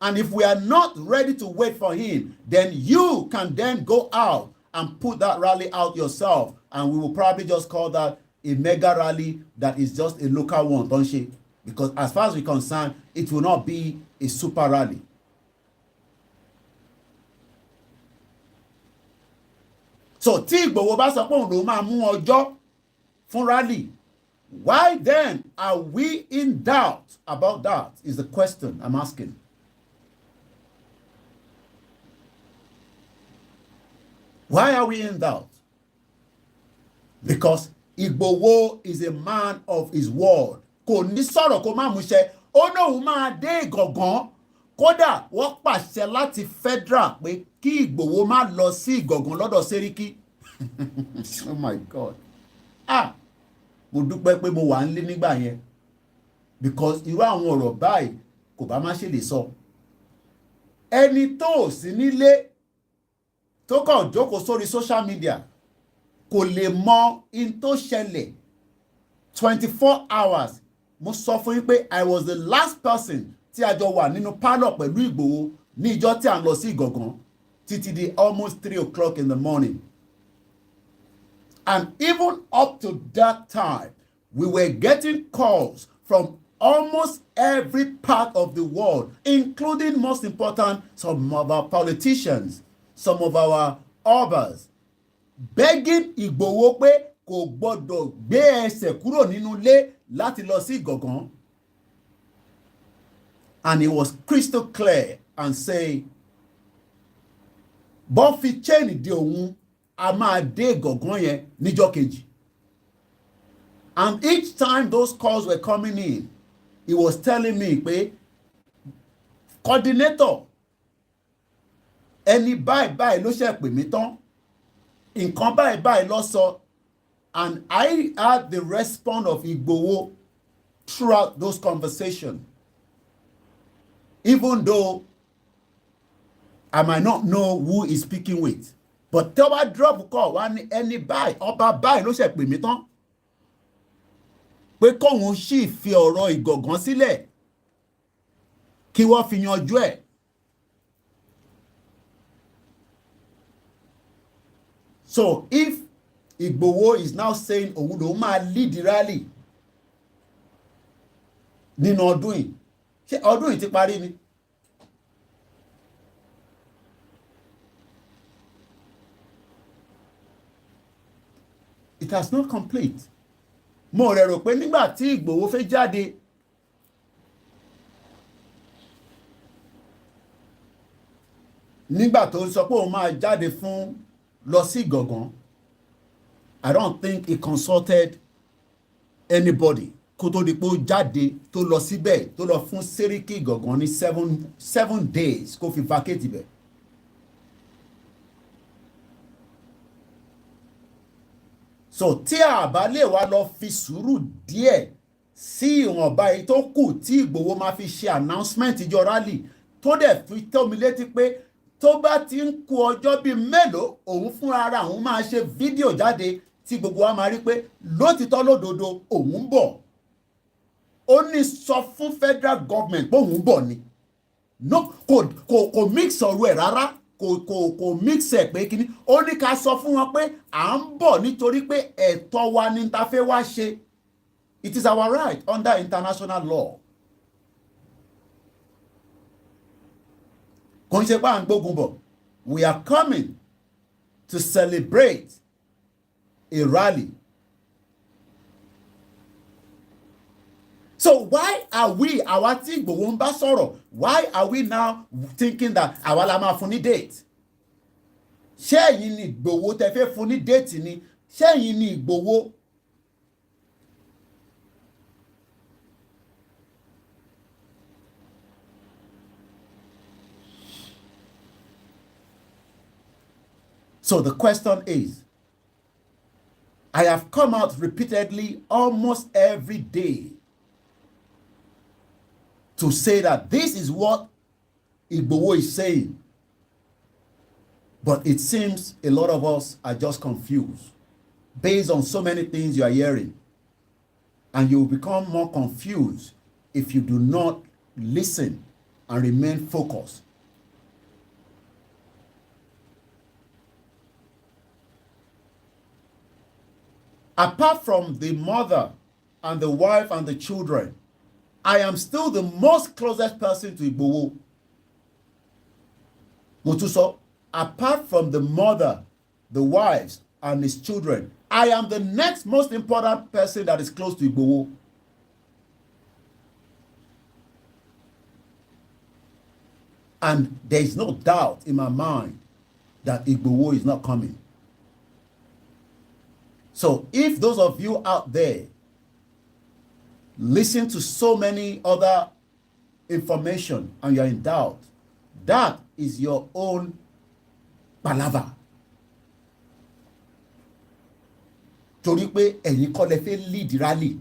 And if we are not ready to wait for him, then you can then go out and put that rally out yourself. And we will probably just call that a mega rally that is just a local one, don't you? Because as far as we're concerned, it will not be a super rally. So tí Igboho bá sọ pé òun ló máa mú ọjọ́ fún rally, why then are we in doubt about that? Is the question I'm asking. Why are we in doubt? Because Igboho is a man of his word. Kò ní sọ̀rọ̀ kó má múṣẹ. Ó náà òun máa dé Ìgàngán. Kódà wọ́n pàṣẹ láti federal pé kí Igboho má lọ sí Ìgàngán lọ́dọ̀ Sẹ́ríkì. Oh my God. Mo dúpẹ́ pé mo wà nílé nígbà yẹn. Because irú àwọn ọ̀rọ̀ báyìí kò bá má ṣe lè sọ. Ẹni tó sí nílé tó kàn jókòó sórí social media kò lè mọ in tó ṣẹlẹ̀ 24 hours. Mo sọ fún yín pé I was the last person tí a jọ wà nínú pálọ̀ pẹ̀lú Ìgbòho ní ìjọ́ tí a ń lọ sí Ìgàngán títí di almost 3 o'clock in the morning. And even up to that time, we were getting calls from almost every part of the world, including, most important, some of our politicians, some of our obas, begging Igboho pé kò gbọdọ̀ gbé ẹsẹ̀ kúrò nínú ilé láti lọ sí Ìgàngán. And it was crystal clear and say, bọ́n fi chain di òun, a máa dé Ìgàngán yẹn níjọ́ kejì. And each time those calls were coming in, he was telling me pé coordinator ẹni báyìí ló ṣe pè mí tán, nǹkan báyìí ló sọ. And I had the response of Igboho throughout those conversations. Even though I might not know who he's speaking with. But tí ó bá drop call wá ní ẹni báyìí, ọba báyìí ló ṣe pè mí tán. Pé kóhun sì fi ọ̀rọ̀ Ìgàngán sílẹ̀ kí wọ́n fi yanjú ẹ̀. So if Igboho is now saying òun ló máa lead the rally nínú ọdún yìí, ṣé ọdún yìí ti parí ni? it has not complete. Mo rẹ̀ rò pé nígbà tí Ìgbòho fẹ́ jáde nígbà tó sọ pé òun máa jáde fún lọ sí Ìgàngán, I don't think he consulted anybody kó tó di pé ó jáde tó lọ síbẹ̀ tó lọ fún Sẹ́ríkì Ìgàngán ní seven days kó fi vacate ibẹ̀. So tí a bá lè wá lọ fi sùúrù díẹ̀ sí ìwọ̀nba èyí tó kù tí Ìgbòho máa fi ṣe announcement ìjọ rally tó dẹ̀ fi tó mi létí pé tó bá ti ń kù ọjọ́ bíi mélòó òun fúnra ara òun máa ṣe fídíò jáde tí gbogbo wa máa rí pé lótìtọ́ lódodo òun ń bọ̀. Ó ní sọ fún federal government pé òun ń bọ̀ ni. No, kò mix ọ̀rọ̀ ẹ̀ rárá. Kò mix ẹ̀ pé kíní. Ó ní ká sọ fún wọn pé à ń bọ̀ nítorí pé ẹ̀tọ́ wa ni ta fẹ́ wá ṣe. It is our right under international law. Kò ń ṣe pé à ń gbógun bọ̀. We are coming to celebrate a rally. So why are we, àwa tí Ìgbòho ń bá sọ̀rọ̀, why are we now thinking that àwa la máa fún ní date? Ṣé ẹ̀yin ni Ìgbòho tẹ́ fẹ́ fún ní date ni? Ṣé ẹ̀yin ni Ìgbòho? So the question is, I have come out repeatedly almost every day to say that this is what Igboho is saying. But it seems a lot of us are just confused based on so many things you are hearing. And you will become more confused if you do not listen and remain focused. Apart from the mother and the wife and the children, I am still the most closest person to Igboho. Motuso, apart from the mother, the wives, and his children, I am the next most important person that is close to Igboho. And there is no doubt in my mind that Igboho is not coming. So if those of you out there listen to so many other information and you're in doubt, that is your own palaver. Torí pé ẹ̀yin kọ́ lẹ fẹ́ lead rally.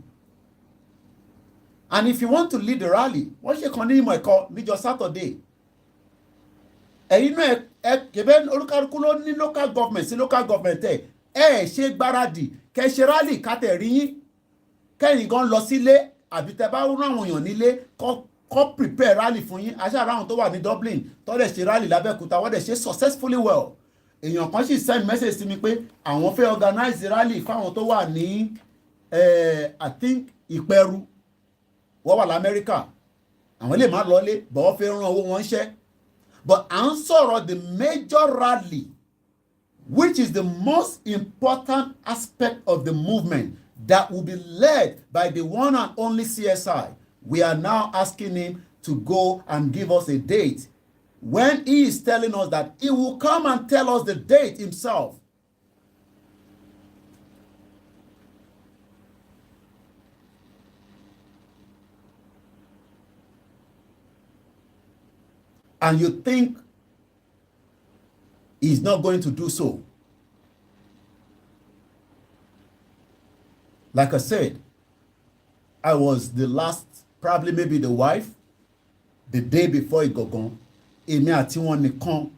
And if you want to lead the rally, wọ́n ṣe kan ní ìmọ̀ ẹ̀kọ́ níjọ́ Saturday. Ẹ̀yin náà kẹ̀bẹ́ olúkálùkù ló ní local government sí local government ṣe gbáradì kẹ́ ṣe rally kátẹ̀ rí yín kẹ́yìn gan lọ sílé àbí tẹ́ bá rán àwọn èèyàn nílé kọ́ prepare rally fún yín aṣáára àwọn tó wà ní Dublin tó dẹ̀ ṣe rally lábẹ́òkúta wọ́n dẹ̀ ṣe successfully well. Èèyàn kan sì send message sí mi pé àwọn fẹ́ organize rally fáwọn tó wà ní I think Ìpẹ́rù wọ́n wà l'Amẹ́ríkà àwọn lè má lọlé bọ̀ wọ́n fẹ́ rán owó wọn ṣẹ́. But à ń sọ̀rọ̀ the major rally, which is the most important aspect of the movement that will be led by the one and only CSI. We are now asking him to go and give us a date when he is telling us that he will come and tell us the date himself. And you think he's not going to do so. Like I said, I was the last, probably maybe the wife, the day before Ìgàngán. Èmi àti wọn nìkan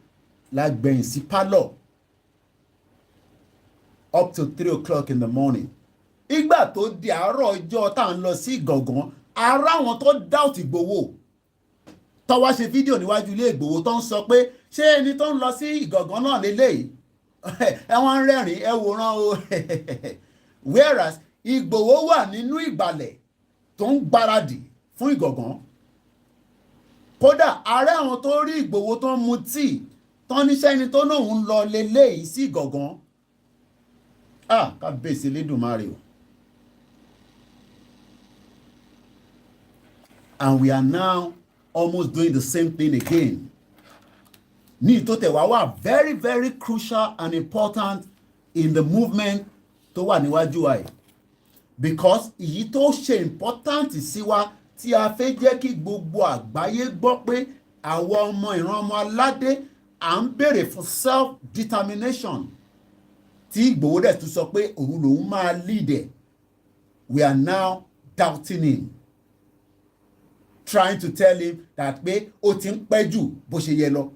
la gbẹ̀yìn sí pálọ̀ up to 3 o'clock in the morning. Ìgbà tó di àárọ̀ ọjọ́ tá à ń lọ sí Ìgàngán, ara wọn tó doubt Ìgbòho. Tó wá ṣe fídíò níwájú ilé Ìgbòho tó ń sọ pé ṣé ẹni tó ń lọ sí Ìgàngán náà lélẹ́yìí ẹ̀wọ̀n rẹ́rìn ẹ wòran o. Whereas Ìgbòho wà nínú ìgbàlẹ̀ tó ń gbáradì fún Ìgàngán. Kódà ààrẹ àwọn tó rí Ìgbòho tó ń mu tíì tó níṣẹ́ ẹni tó náà ń lọ lélẹ́yìí sí Ìgàngán. kábíyèsí Elédùmarè o. And we are now almost doing the same thing again. Ní tó tẹ̀ wá wà very very crucial and important in the movement tó wà níwájú wa yìí, because èyí tó ṣe important sí wa tí a fẹ́ jẹ́ kí gbogbo àgbáyé gbọ́ pé àwọn ọmọ ìran ọmọ aládé à ń béèrè fún self determination tí Ìgbòho dẹ̀ tún sọ pé òun lòun máa lead ẹ̀. We are now doubting him, trying to tell him that pé ó ti ń pẹ́ jù bó ṣe yẹ lọ.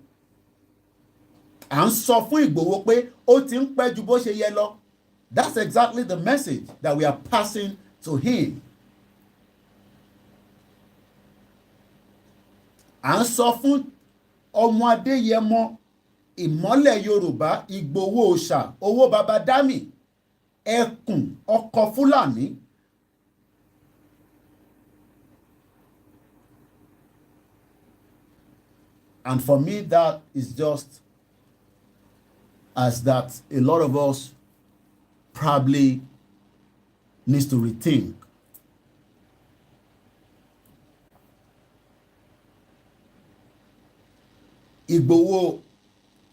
À ń sọ fún Ìgbòho pé ó ti ń pẹ́ jù bó ṣe yẹ lọ. That's exactly the message that we are passing to him. À ń sọ fún ọmọ Adéyẹmọ ìmọ́lẹ̀ Yorùbá Ìgbòho Òòṣà owó baba dami ẹkùn ọkọ̀ Fúlàní. And for me, that is just as that a lot of us probably needs to rethink. Igboho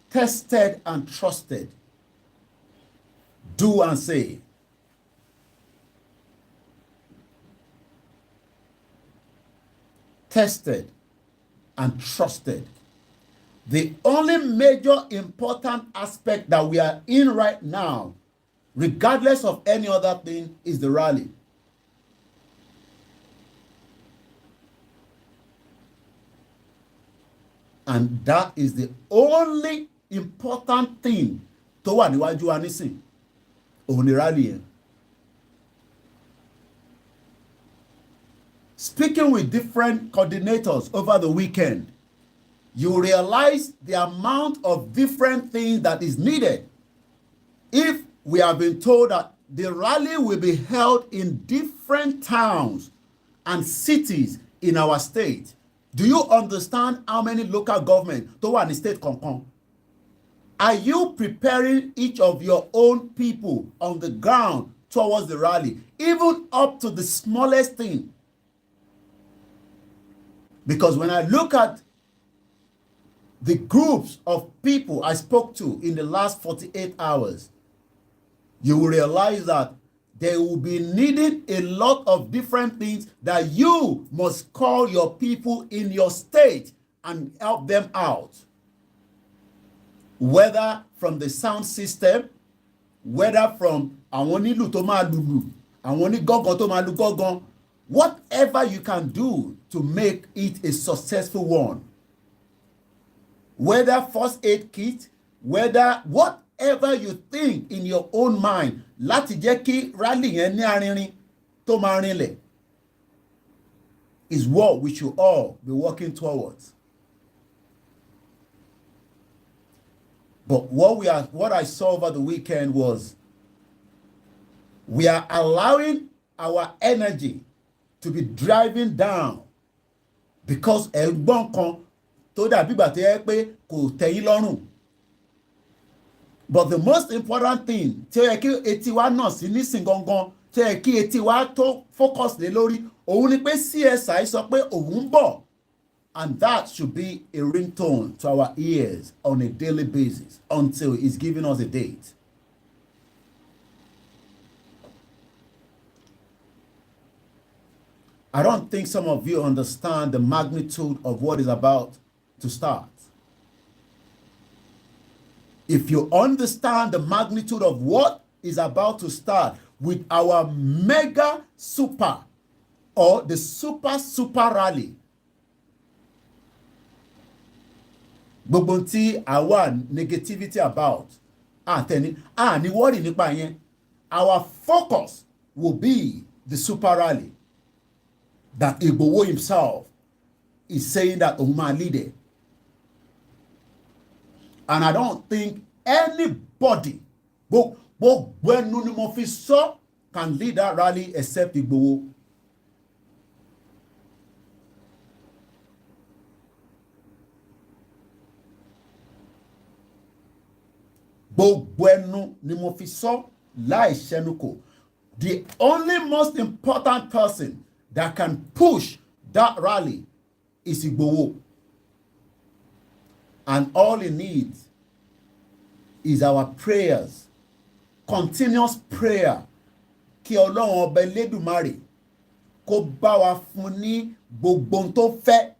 tested and trusted. Do and say. Tested and trusted. The only major important aspect that we are in right now, regardless of any other thing, is the rally. And that is the only important thing tó wà níwájú wa nísìn. Òun ni rally yẹn. Speaking with different coordinators over the weekend, you realize the amount of different things that is needed. If we have been told that the rally will be held in different towns and cities in our state, do you understand how many local governments tó wà ní state kankan? Are you preparing each of your own people on the ground towards the rally, even up to the smallest thing? Because when I look at the groups of people I spoke to in the last 48 hours, you will realize that they will be needing a lot of different things that you must call your people in your state and help them out. Whether from the sound system, whether from àwọn onílù tó máa lùlù, àwọn onígángan tó máa lù gángan, whatever you can do to make it a successful one. Whether first aid kit, whether whatever you think in your own mind, láti jẹ́ kí rally yẹn ní arinrin tó máa rinlẹ̀, is what we should all be working towards. But what I saw over the weekend was we are allowing our energy to be driving down because ẹ̀gbọ́n kan tó dàbí ìgbà tó yẹ pé kò tẹ́yìn lọ́rùn. But the most important thing tí ó yẹ kí etí wa náà sí nísìn gangan, tí ó yẹ kí etí wa tó focus lé lórí, òun ni pé CSI sọ pé òun ń bọ̀, and that should be a ringtone to our ears on a daily basis until he's giving us a date. I don't think some of you understand the magnitude of what is about to start. If you understand the magnitude of what is about to start with our mega super or the super rally, gbogbo tí àwa negativity about ni worry nípa yẹn, our focus will be the super rally that Igboho himself is saying that òun máa lead it. And I don't think anybody gbogbo ẹnu ni mo fi sọ can lead that rally except Igboho. Gbogbo ẹnu ni mo fi sọ láì ṣẹnukò. The only most important person that can push that rally is Igboho. And all he needs is our prayers, continuous prayer. Kí Ọlọ́run ọba Elédùmarè kó bá wa fún ní gbogbo ohun tó fẹ́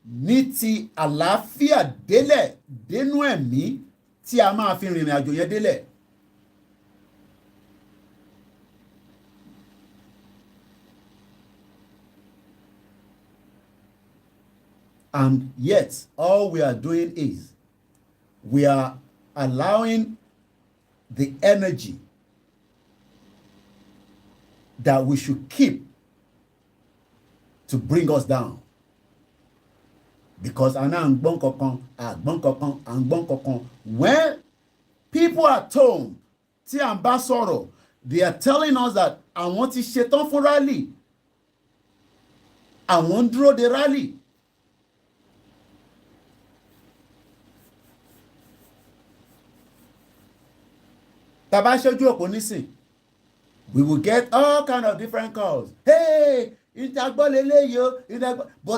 ní ti àlàáfíà délẹ̀ dénú ẹ̀mí tí a máa fi rìnrìn àjò yẹn délẹ̀. And yet, all we are doing is we are allowing the energy that we should keep to bring us down. Because when people are told, tí à ń bá sọ̀rọ̀, they are telling us that àwọn ti ṣetán fún rally, àwọn ń dúró de rally. Tá bá ṣojú òpó nísìn, we will get all kind of different calls. Hey, but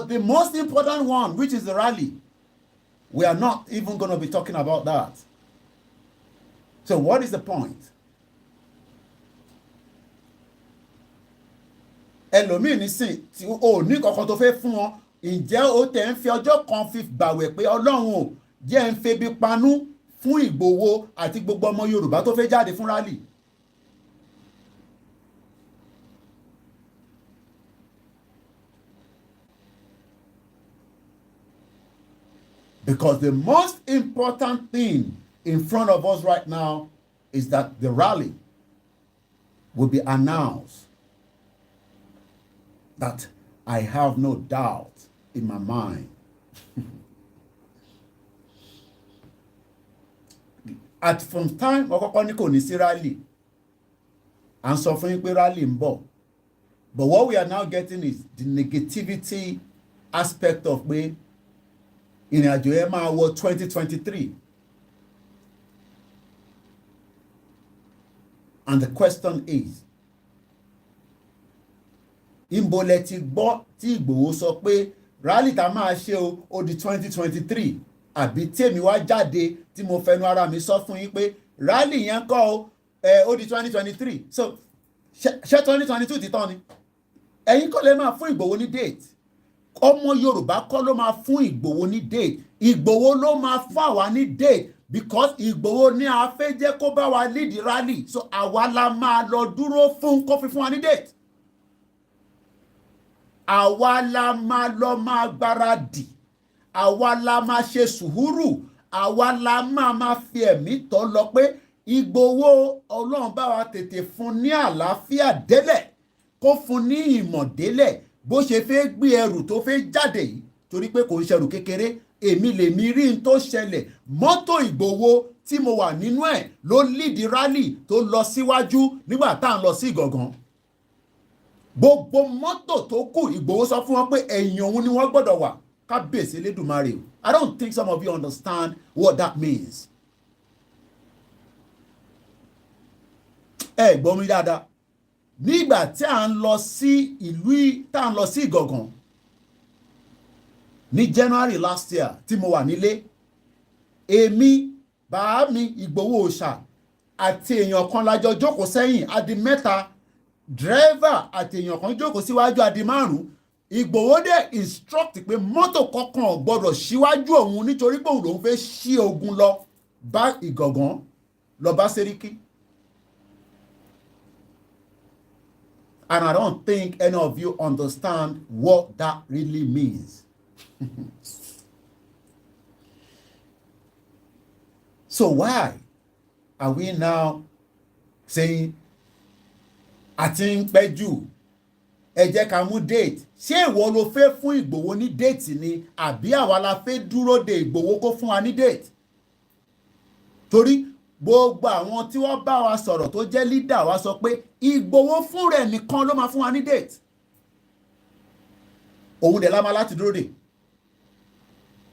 the most important one, which is the rally, we are not even going to be talking about that. So what is the point? Ẹlòmíì nísìn tí o ní kankan tó fẹ́ fún wọn, ǹjẹ́ o tẹ̀ ń fi ọjọ́ kan fi gbàwẹ̀ pé Ọlọ́run ò jẹ́ ń febi panú fún Ìgbòho àti gbogbo ọmọ Yorùbá tó fẹ́ jáde fún rally? Because the most important thing in front of us right now is that the rally will be announced. That I have no doubt in my mind. At from time ọkọ̀kọ́ ní kò ní sí rally, and sọ fún yín pé rally ń bọ̀. But what we are now getting is the negativity aspect of pé ìrìn àjò yẹn máa wọ 2023. And the question is, ìbò lẹ ti gbọ́ tí Ìgbòho sọ pé rally tá máa ṣe ó di 2023, àbí tèmi wá jáde tí mo fẹnu ara mi sọ fún yín pé rally yẹn kọ́ ó di 2023. So ṣé 2022 ti tán ni? Ẹ̀yin kọ́ lè máa fún Ìgbòho ní date. Ọmọ Yorùbá kọ́ ló máa fún Ìgbòho ní date. Ìgbòho ló máa fún àwa ní date, because Ìgbòho ní a fẹ́ jẹ́ kó bá wa lead rally. So àwa la máa lọ dúró fún kó fi fún wa ní date. Àwa la máa lọ máa gbáradì, àwa la máa ṣe sùúrù, àwa la máa fi ẹ̀mí tọ́ lọ pé Ìgbòho Ọlọ́run bá wa tètè fún ní àlàáfíà délẹ̀, kó fún ní ìmọ̀ délẹ̀, bó ṣe fẹ́ gbé ẹrù tó fẹ́ jáde yìí, torí pé kò ń ṣẹrù kékeré. Èmi lèmi rí n tó ṣẹlẹ̀, mọ́tò Ìgbòho tí mo wà nínú ẹ̀ ló lead rally tó lọ síwájú nígbà tá à ń lọ sí Ìgàngán. Gbogbo mọ́tò tó kù Ìgbòho sọ fún wọn pé ẹ̀yìn òun ni wọ́n gbọ́dọ̀ wà. Kábíyèsí Elédùmarè. I don't think some of you understand what that means. Ẹ gbọ́ mi dáadáa. Nígbà tí à ń lọ sí ìlú tá à ń lọ sí Ìgàngán ní January last year tí mo wà nílé, èmi, bàá mi, Ìgbòho Òòṣà àti èèyàn kan lájọ jókòó sẹ́yìn, adi mẹ́ta, driver àti èèyàn kan jókòó síwájú, adi márùn-ún. Ìgbòho dẹ̀ instruct pé mọ́tò kankan ò gbọ́dọ̀ síwájú òun nítorí pé òun lòun fẹ́ ṣí ogun lọ bá Ìgàngán, lọ bá Sẹ́ríkì. And I don't think any of you understand what that really means. So why are we now saying, àti ń pẹ́ jù, ẹ jẹ́ ká mú date? Ṣé ìwọ ló fẹ́ fún Ìgbòho ní date ni, àbí àwa la fẹ́ dúró de Ìgbòho kó fún wa ní date? Torí gbogbo àwọn tí wọ́n bá wa sọ̀rọ̀ tó jẹ́ leader wa sọ pé Ìgbòho fún rẹ̀ nìkan ló máa fún wa ní date. Òun dẹ̀ la máa láti dúró de.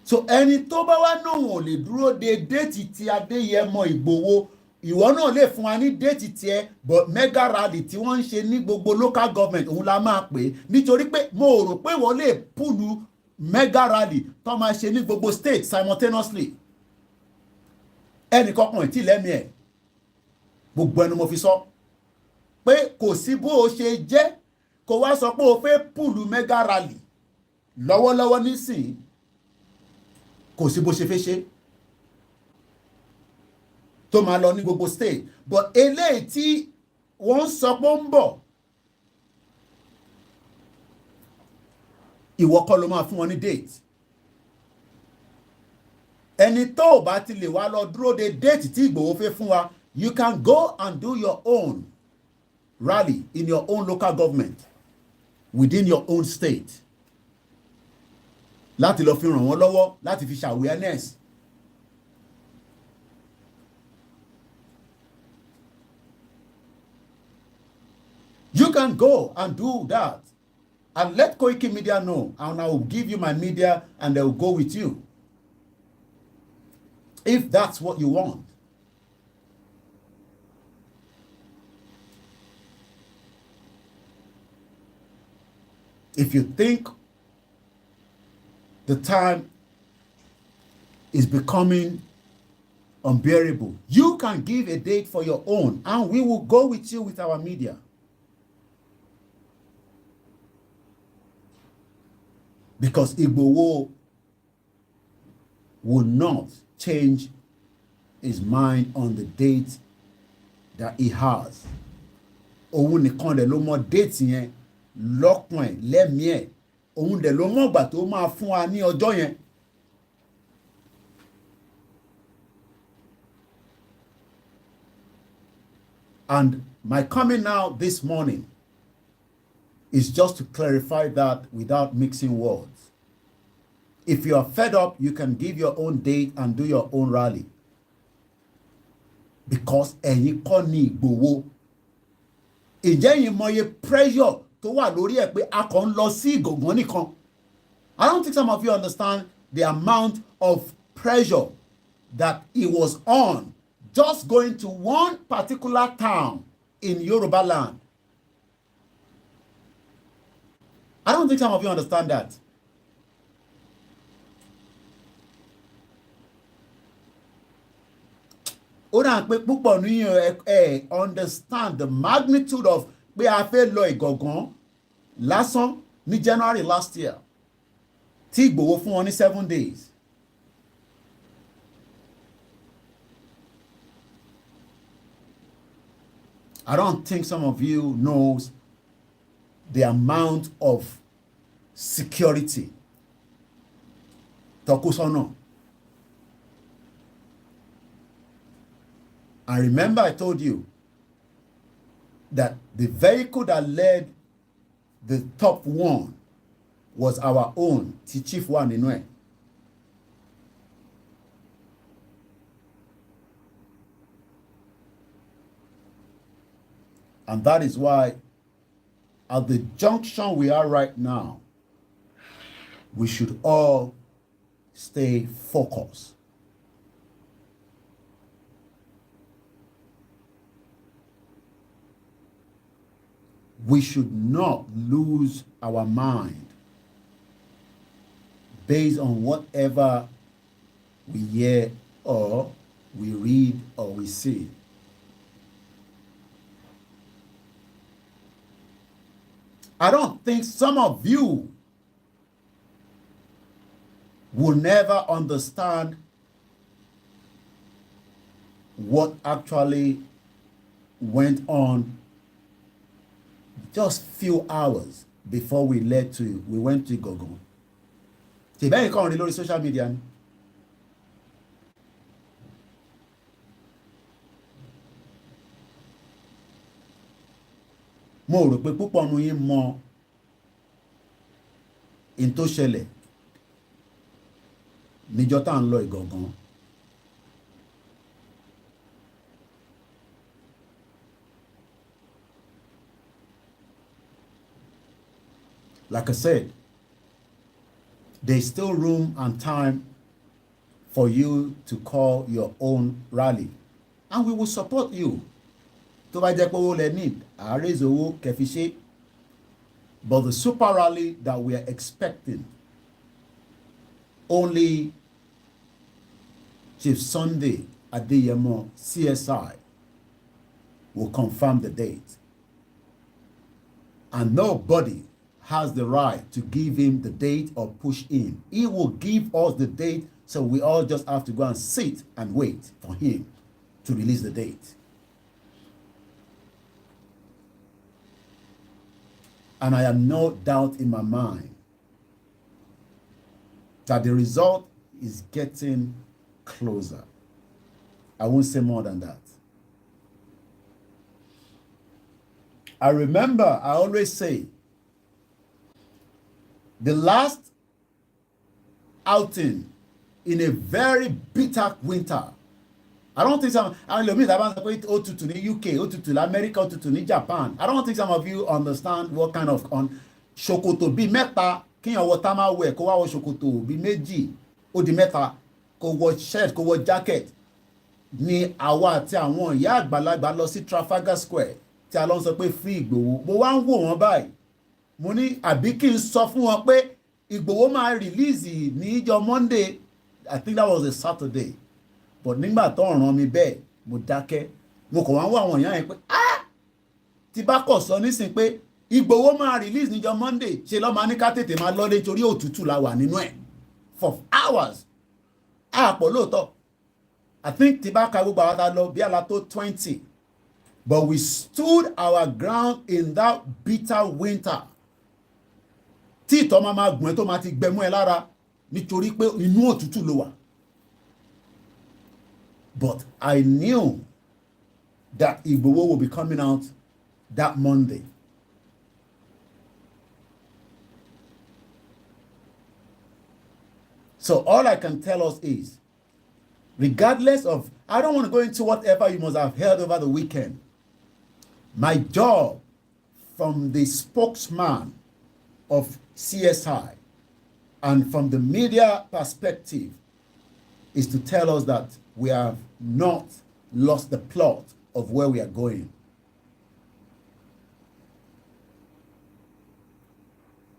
So ẹni tó bá wá náà ò lè dúró de déètì tí Adéyẹmọ Ìgbòho, ìwọ náà lè fún wa ní déètì tiẹ̀ but mega rally tí wọ́n ń ṣe ní gbogbo local government òun la máa pè é nítorí pé mo rò pé wọ́n lè pùlù mega rally tó máa ṣe ní gbogbo state simultaneously ẹnìkankan ìtì lẹ́mìí ẹ̀ gbogbo ẹnu mo fi sọ pé kò sí bó o ṣe jẹ́ kó wá sọ pé o fẹ́ pùlù mega rally lọ́wọ́lọ́wọ́ nísìnyí kò sí bó ṣe fẹ́ ṣe tó máa lọ ní gbogbo state but eléyìí tí wọ́n sọ pé ó ń bọ̀ ìwọ kọ́ ló máa fún wọn ní date ẹni tó o bá ti lè wá lọ dúró de date tí Ìgbòho fẹ́ fún wa you can go and do your own rally in your own local government within your own state láti lọ fi ràn wọ́n lọ́wọ́ láti fi ṣe awareness. You can go and do that and let Koiki Media know, and I will give you my media and they will go with you if that's what you want. If you think the time is becoming unbearable, you can give a date for your own and we will go with you with our media. Because Igboho will not change his mind on the date that he has. Òun nìkan dẹ̀ ló mọ date yẹn lọ́kàn ẹ̀ lẹ́mìí ẹ̀. Òun dẹ̀ ló mọ̀ ìgbà tó máa fún wa ní ọjọ́ yẹn. And my coming now this morning is just to clarify that without mixing words. If you are fed up, you can give your own date and do your own rally. Because ẹ̀yin kọ́ ni Ìgbòho. Ìjẹ́ yìí mọye pressure tó wà lórí ẹ̀ pé a kàn ń lọ sí Ìgàngán nìkan. I don't think some of you understand the amount of pressure that he was on just going to one particular town in Yoruba land. I don't think some of you understand that. Ó dà pé púpọ̀ nínú ẹ understand the magnitude of pé a fẹ́ lọ Ìgàngán lásán ní January last year tí Ìgbòho fún wọn ní 7 days. I don't think some of you knows the amount of security tó kó sọ́nà. And remember I told you that the vehicle that led the top one was our own, tí chief wà nínú ẹ̀. And that is why at the junction we are right now, we should all stay focused. We should not lose our mind based on whatever we hear or we read or we see. I don't think some of you will never understand what actually went on just few hours before we went to Ìgàngán. Ṣèbẹ́yìn kan rí lórí social media ni. Mo rò pé púpọ̀ nínú yín mọ in tó ṣẹlẹ̀ níjọ́ tá à ń lọ Ìgàngán. Like I said, there's still room and time for you to call your own rally and we will support you. Tó bá jẹ́ pé owó lẹ need, à raise owó kẹfì ṣe. But the super rally that we are expecting, only Chief Sunday Adeyemo, CSI, will confirm the date. And nobody has the right to give him the date or push him. He will give us the date, so we all just have to go and sit and wait for him to release the date. And I have no doubt in my mind that the result is getting closer. I won't say more than that. I remember, I always say, the last outing in a very bitter winter. I don't think some, I don't think Otutu in UK, Otutu in America, Otutu in Japan. I don't think some of you understand what kind of ṣòkòtò bí mẹ́ta kíyàn wọ thermal wear kó wá wọ ṣòkòtò bí méjì ó di mẹ́ta kó wọ shirt kó wọ jacket ni àwa àti àwọn ìyá àgbàlagbà lọ sí Trafalgar Square tí a lọ sọ pé free Ìgbòho. Mo wá ń wò wọ́n báyìí. Mo ní àbí kí n sọ fún wọn pé Ìgbòho máa release níjọ́ Monday. I think that was a Saturday. But nígbà tó ràn mí bẹ́ẹ̀ mo dákẹ́. Mo kàn wá ń wò àwọn èèyàn yẹn pé tí bá kọ̀ sọ nísìn pé Ìgbòho máa release níjọ́ Monday ṣe lọ́ máa ní ká tètè máa lọ́lé torí òtútù la wà nínú ẹ̀ for hours. Àpọ̀ lóòótọ́. I think tí bá ka gbogbo àwọn ta lọ bí àlá tó 20. But we stood our ground in that bitter winter. Tí ìtọ́ máa gbọ̀n tó máa ti gbẹmú ẹ lára nítorí pé inú òtútù ló wà. But I knew that Igboho will be coming out that Monday. So all I can tell us is, regardless of, I don't want to go into whatever you must have heard over the weekend. My job from the spokesman of CSI and from the media perspective is to tell us that we have not lost the plot of where we are going.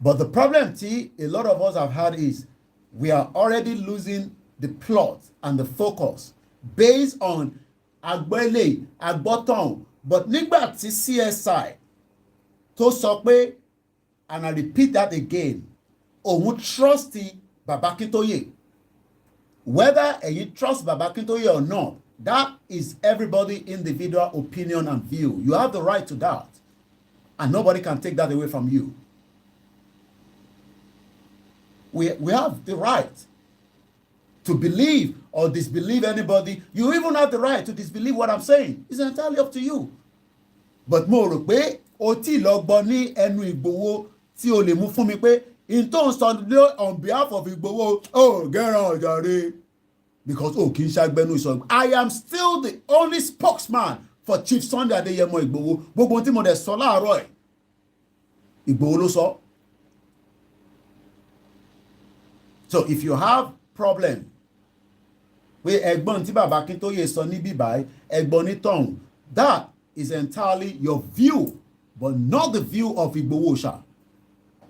But the problem, T, a lot of us have had is we are already losing the plot and the focus based on Agbele, Agboton. But nígbà tí CSI tó sọ pé, and I repeat that again, òun trusty Baba Akintoye. Whether you trust Baba Akintoye or not, that is everybody's individual opinion and view. You have the right to that. And nobody can take that away from you. We have the right to believe or disbelieve anybody. You even have the right to disbelieve what I'm saying. It's entirely up to you. But mo rò pé o tí lọ gbọ́ ní ẹnu Ìgbòho tí o lè mú fún mi pé in tó ń sọ on behalf of Ìgbòho, oh, gẹ́ràn ọ̀jàre. Because kì í ṣàgbẹ́nu ìsọ̀rọ̀. I am still the only spokesman for Chief Sunday Adeyemo Ìgbòho. Gbogbo ohun tí mo dẹ̀ sọ láàárọ̀ ẹ̀, Ìgbòho ló sọ. So if you have problem pé ẹ̀gbọ́n tí Baba Akintoye sọ ní bíbáyìí, ẹ̀gbọ́n ní tọ̀hún, that is entirely your view, but not the view of Ìgbòho ṣá.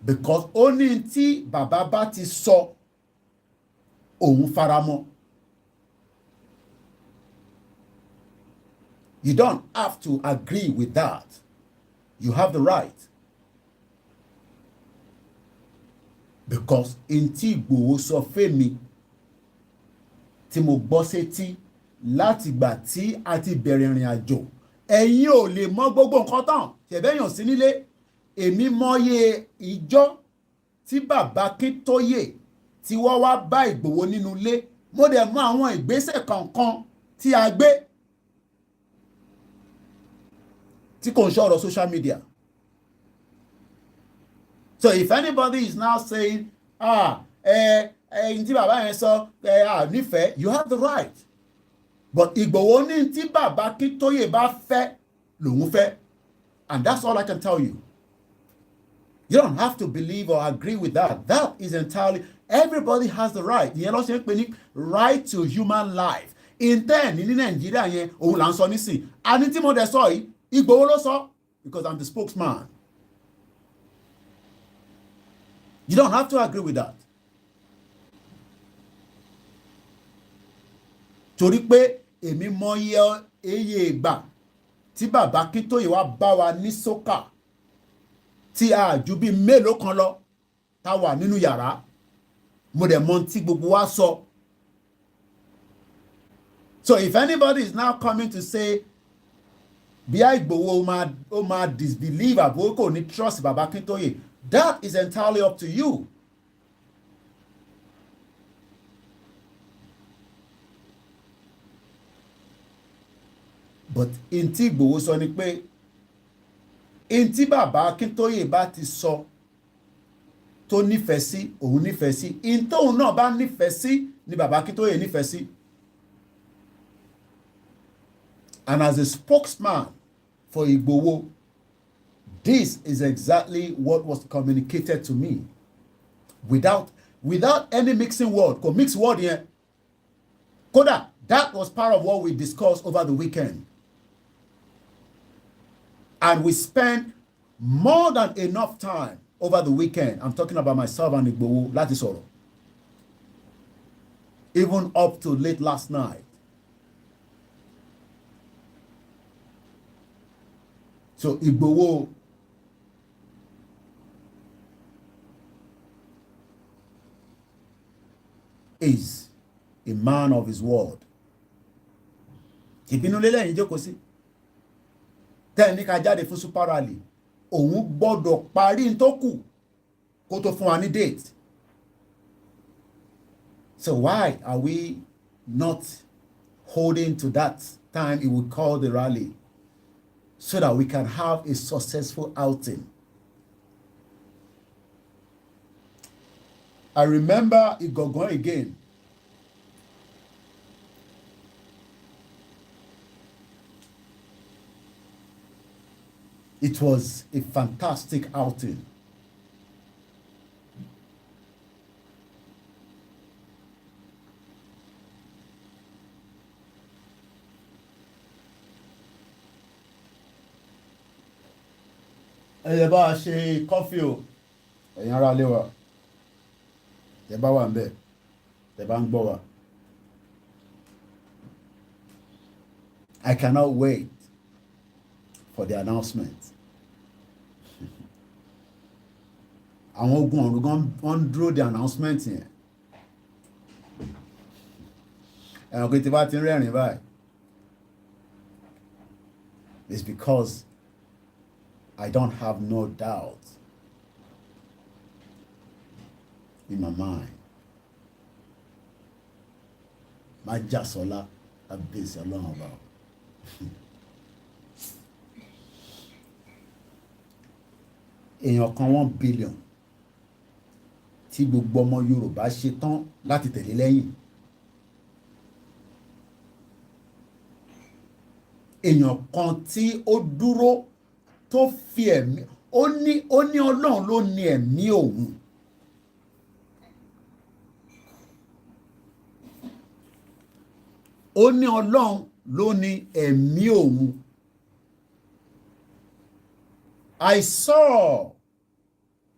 Because only tí Baba bá ti sọ òun faramọ́. You don't have to agree with that. You have the right. Because in tí Ìgbòho sọ fẹ́mi tí mo gbọ́ sétí láti gbà tí a ti bẹ̀rẹ̀ ìrìn àjò, ẹ̀yin ò lè mọ gbogbo nǹkan tán ṣẹ̀bẹ́yàn sí nílé. Èmi mọye ìjọ tí Baba Akintoye tí wọ́n wá bá Ìgbòho nínú ilé. Mo dẹ̀ mọ àwọn ìgbésẹ̀ kankan tí a gbé tí kò ń ṣọ̀rọ̀ social media. So if anybody is now saying, tí bàbá yẹn sọ, nífẹ̀ẹ́, you have the right. But Ìgbòho ní tí Baba Akintoye bá fẹ́ lòun fẹ́. And that's all I can tell you. You don't have to believe or agree with that. That is entirely, everybody has the right. Ìyẹn ló ṣe ń pè ní right to human life. intern ní Nàìjíríà yẹn òun là ń sọ nísìn àní tí mo dẹ̀ sọ yìí Ìgbòho ló sọ because I'm the spokesman. You don't have to agree with that. Torí pé èmi mọ iye ìgbà tí bàbá Akíntóyè wá bá wa ní sókà tí a jù bí mélòó kan lọ tá wà nínú yàrá mo dẹ̀ mọ tí gbogbo wa sọ. So if anybody is now coming to say bí Ìgbòho ó máa disbelieve àbò kò ní trust bàbá Akíntóyè, that is entirely up to you. But in tí Ìgbòho sọ ni pé in tí bàbá Akíntóyè bá ti sọ tó nífẹ̀ẹ́ sí òun nífẹ̀ẹ́ sí, in tóun náà bá nífẹ̀ẹ́ sí ni bàbá Akíntóyè nífẹ̀ẹ́ sí. And as a spokesman for Ìgbòho, this is exactly what was communicated to me without any mixing word. Kò mix word yẹn. Kódà, that was part of what we discussed over the weekend. And we spent more than enough time over the weekend. I'm talking about myself and Ìgbòho láti sọ̀rọ̀. Even up to late last night. So Ìgbòho is a man of his word. Ìbínú lélẹ̀ yìí jókòó sí. Tẹ́ẹ̀ní ká jáde fún super rally. Òun gbọ́dọ̀ parí tó kù kó tó fún wa ní date. So why are we not holding to that time he would call the rally so that we can have a successful outing? I remember Igangan again. It was a fantastic outing. Ẹ bá a ṣe kọfí o, ẹ̀yin ará ilé wa. Tẹ́ bá wà ńbẹ̀, tẹ́ bá ń gbọ́ wa. I cannot wait for the announcement. Àwọn ogun ọ̀run gan wọ́n dúró the announcement yẹn. Ẹ̀wọ̀n pé tí bá ti ń rẹ́rìn báyìí. It's because I don't have no doubt in my mind. Májàsọ́lá kábíyèsí Ọlọ́run ọba. Èèyàn kan 1 billion tí gbogbo ọmọ Yorùbá ṣe tán láti tẹ̀lé lẹ́yìn. Èèyàn kan tí ó dúró tó fi ẹ̀mí ó ní Ọlọ́run ló ní ẹ̀mí òun. Ó ní Ọlọ́run ló ní ẹ̀mí òun. I saw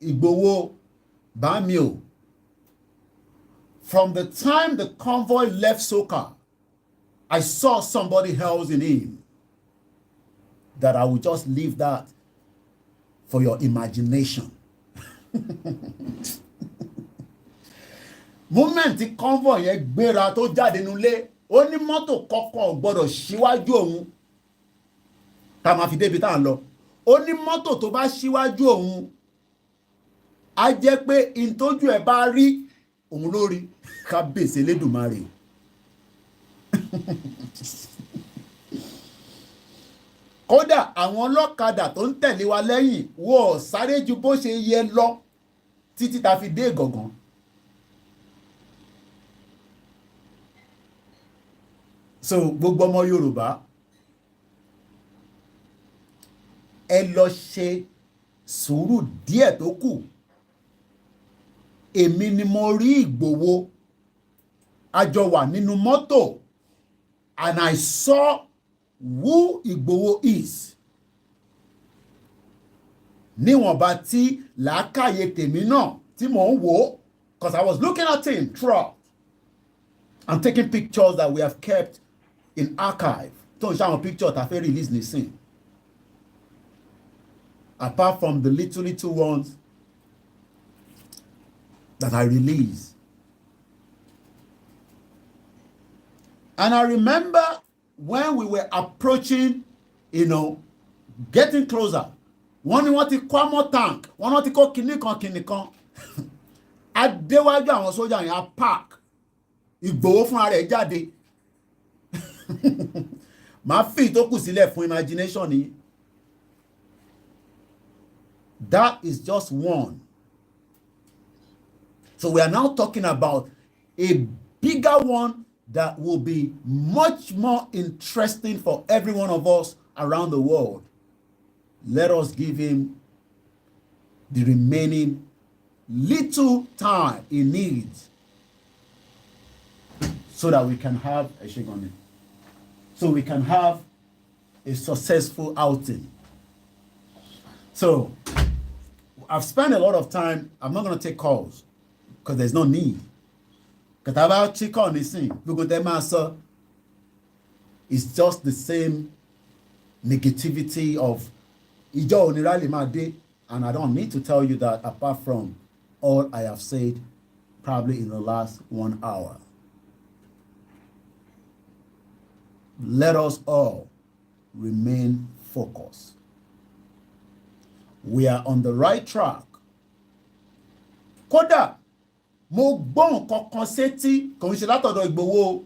Ìgbòho Bamio from the time the convoy left Soka. I saw somebody else in him. That I will just leave that for your imagination. Moment tí convoy yẹn gbéra tó jáde nulẹ̀, ó ní mọ́tò kọ̀ọ̀kan gbọ́dọ̀ síwájú òun tá máa fi débi tá à ń lọ. Ó ní mọ́tò tó bá síwájú òun á jẹ́ pé ìtọ́jú ẹ̀ bá rí òun lórí kábíyèsí Elédùmarè. Kódà àwọn ọlọ́kadà tó ń tẹ̀lé wa lẹ́yìn wọ́n sáré ju bó ṣe yẹ lọ títí tá fi dé Ìgangan. So gbogbo ọmọ Yorùbá ẹ lọ ṣe sùúrù díẹ̀ tó kù. Èmi ni mo rí Ìgbòho, a jọ wà nínú mọ́tò and I saw who Igboho is. Níwọ̀nba tí làákàyè tèmi náà tí mò ń wò, because I was looking at him throughout and taking pictures that we have kept in archive. Tó ń ṣe àwọn picture tá a fẹ́ release nísìn. Apart from the little ones that I release. And I remember when we were approaching, getting closer, wọ́n ní wọ́n ti kọ́ mọ́ tank, wọ́n náà ti kọ́ kinní kan. Adéwájú àwọn sójà yẹn á park. Ìgbòho fúnra rẹ̀ jáde. Màá fi ìtókù sílẹ̀ fún imagination ni. That is just one. So we are now talking about a bigger one that will be much more interesting for every one of us around the world. Let us give him the remaining little time he needs so that we can have a shake on it. So we can have a successful outing. So I've spent a lot of time. I'm not going to take calls because there's no need. Because about check on this thing, it's just the same negativity of Ijo Onirali Made, and I don't need to tell you that apart from all I have said probably in the last 1 hour. Let us all remain focused. We are on the right track. Kódà mo gbọ́ nǹkan kan sétí kò ń ṣe látọ̀dọ̀ Ìgbòho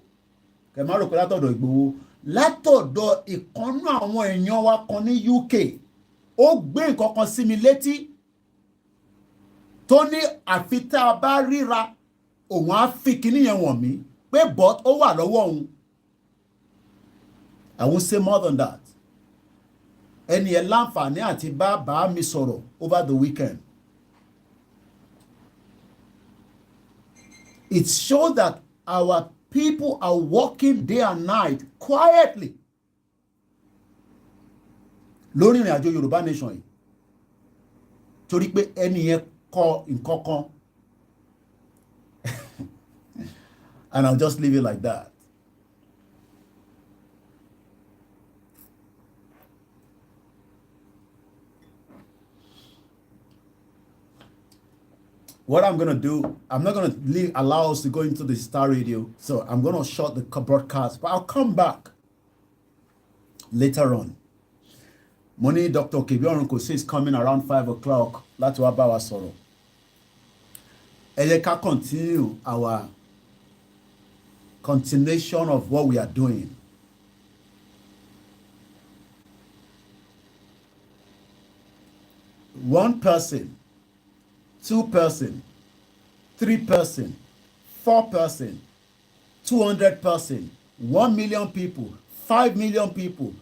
kẹ má rò pé látọ̀dọ̀ Ìgbòho látọ̀dọ̀ ìkànnú àwọn èèyàn wa kan ní UK ó gbé nǹkan kan sí mi létí tó ní àfi tá a bá ríra òun á fi kíní yẹn wọ̀n mí pé but ó wà lọ́wọ́ òun. I won't say more than that. Ẹni ẹ láǹfààní àti bá mi sọ̀rọ̀ over the weekend. It shows that our people are working day and night quietly. Lórí ìrìn àjò Yorùbá nation yìí. Torí pé ẹni yẹn kọ nǹkan kan. And I'll just leave it like that. What I'm going to do, I'm not going to allow us to go into the Star Radio, so I'm going to shut the broadcast, but I'll come back later on. Money Dr. Kebiorun Kose is coming around 5 o'clock. Láti wá bá wa sọ̀rọ̀. Ẹ jẹ́ ká continue our continuation of what we are doing. One person, 2 person, 3 person, 4 person, 200 person, 1 million people, 5 million people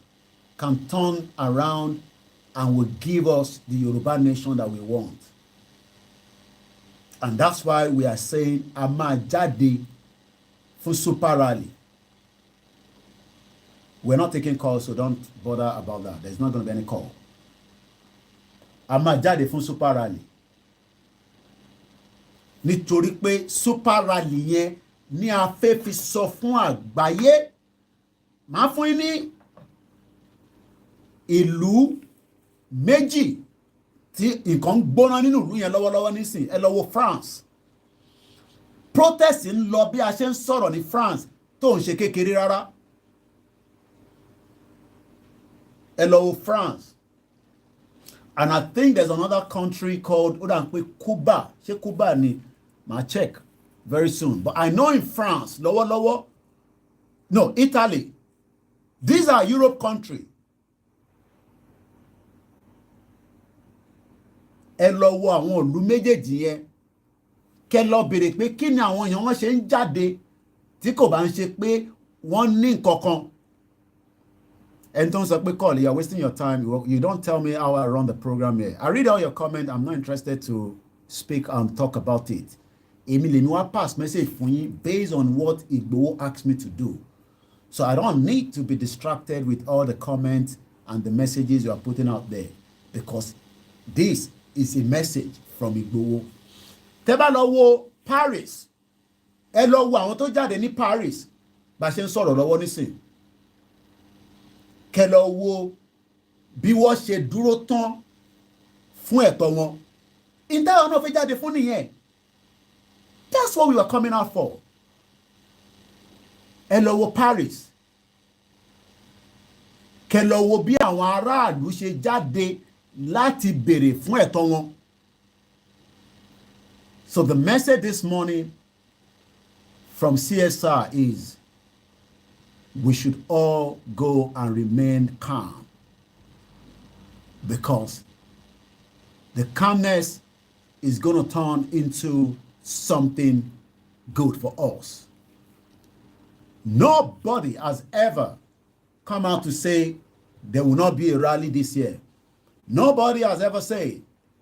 can turn around and will give us the Yoruba nation that we want. And that's why we are saying a máa jáde fún super rally. We're not taking calls, so don't bother about that. There's not going to be any call. A máa jáde fún super rally. Nítorí pé super rally yẹn ní a fẹ́ fi sọ fún àgbáyé. Màá fún yín ní ìlú méjì tí nǹkan gbóná nínú ìlú yẹn lọ́wọ́lọ́wọ́ nísìn. Ẹ lọ wo France. Protest ń lọ bí a ṣe ń sọ̀rọ̀ ní France tó ń ṣe kékeré rárá. Ẹ lọ wo France. And I think there's another country called Cuba. Ṣé Cuba ni? Màá check very soon. But I know in France, lọ́wọ́lọ́wọ́, no, Italy. These are Europe countries. Ẹ lọ wo àwọn ìlú méjèèjì yẹn. Kẹ́ lọ béèrè pé kí ni àwọn èèyàn wọn ṣe ń jáde tí kò bá ń ṣe pé wọ́n ní nǹkan kan. And don't say, call, you're wasting your time. You don't tell me how I run the program here. I read all your comments. I'm not interested to speak and talk about it. Emily, no pass message for you based on what Igboho asked me to do. So I don't need to be distracted with all the comments and the messages you are putting out there, because this is a message from Igboho. Tẹ́ bá lọ wo Paris, ẹ lọ wo àwọn tó jáde ní Paris bá ṣe ń sọ̀rọ̀ lọ́wọ́ nísìn. Kẹ́ lọ wo bí wọ́n ṣe dúró tán fún ẹ̀tọ́ wọn. Ìdáhùn náà fi jáde fún nìyẹn. That's what we were coming out for. Ẹ lọ wo Paris. Kẹ́ lọ wo bí àwọn aráàlú ṣe jáde láti béèrè fún ẹ̀tọ́ wọn. So the message this morning from CSR is we should all go and remain calm, because the calmness is going to turn into something good for us. Nobody has ever come out to say there will not be a rally this year. Nobody has ever said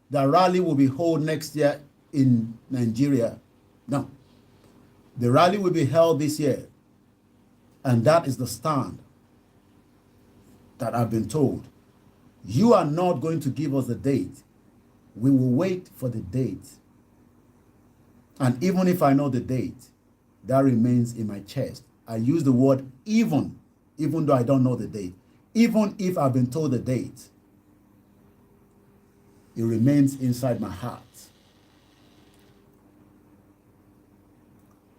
the rally will be held next year in Nigeria. No. The rally will be held this year. And that is the stand that I've been told. You are not going to give us a date. We will wait for the date. And even if I know the date, that remains in my chest. I use the word even though I don't know the date. Even if I've been told the date, it remains inside my heart.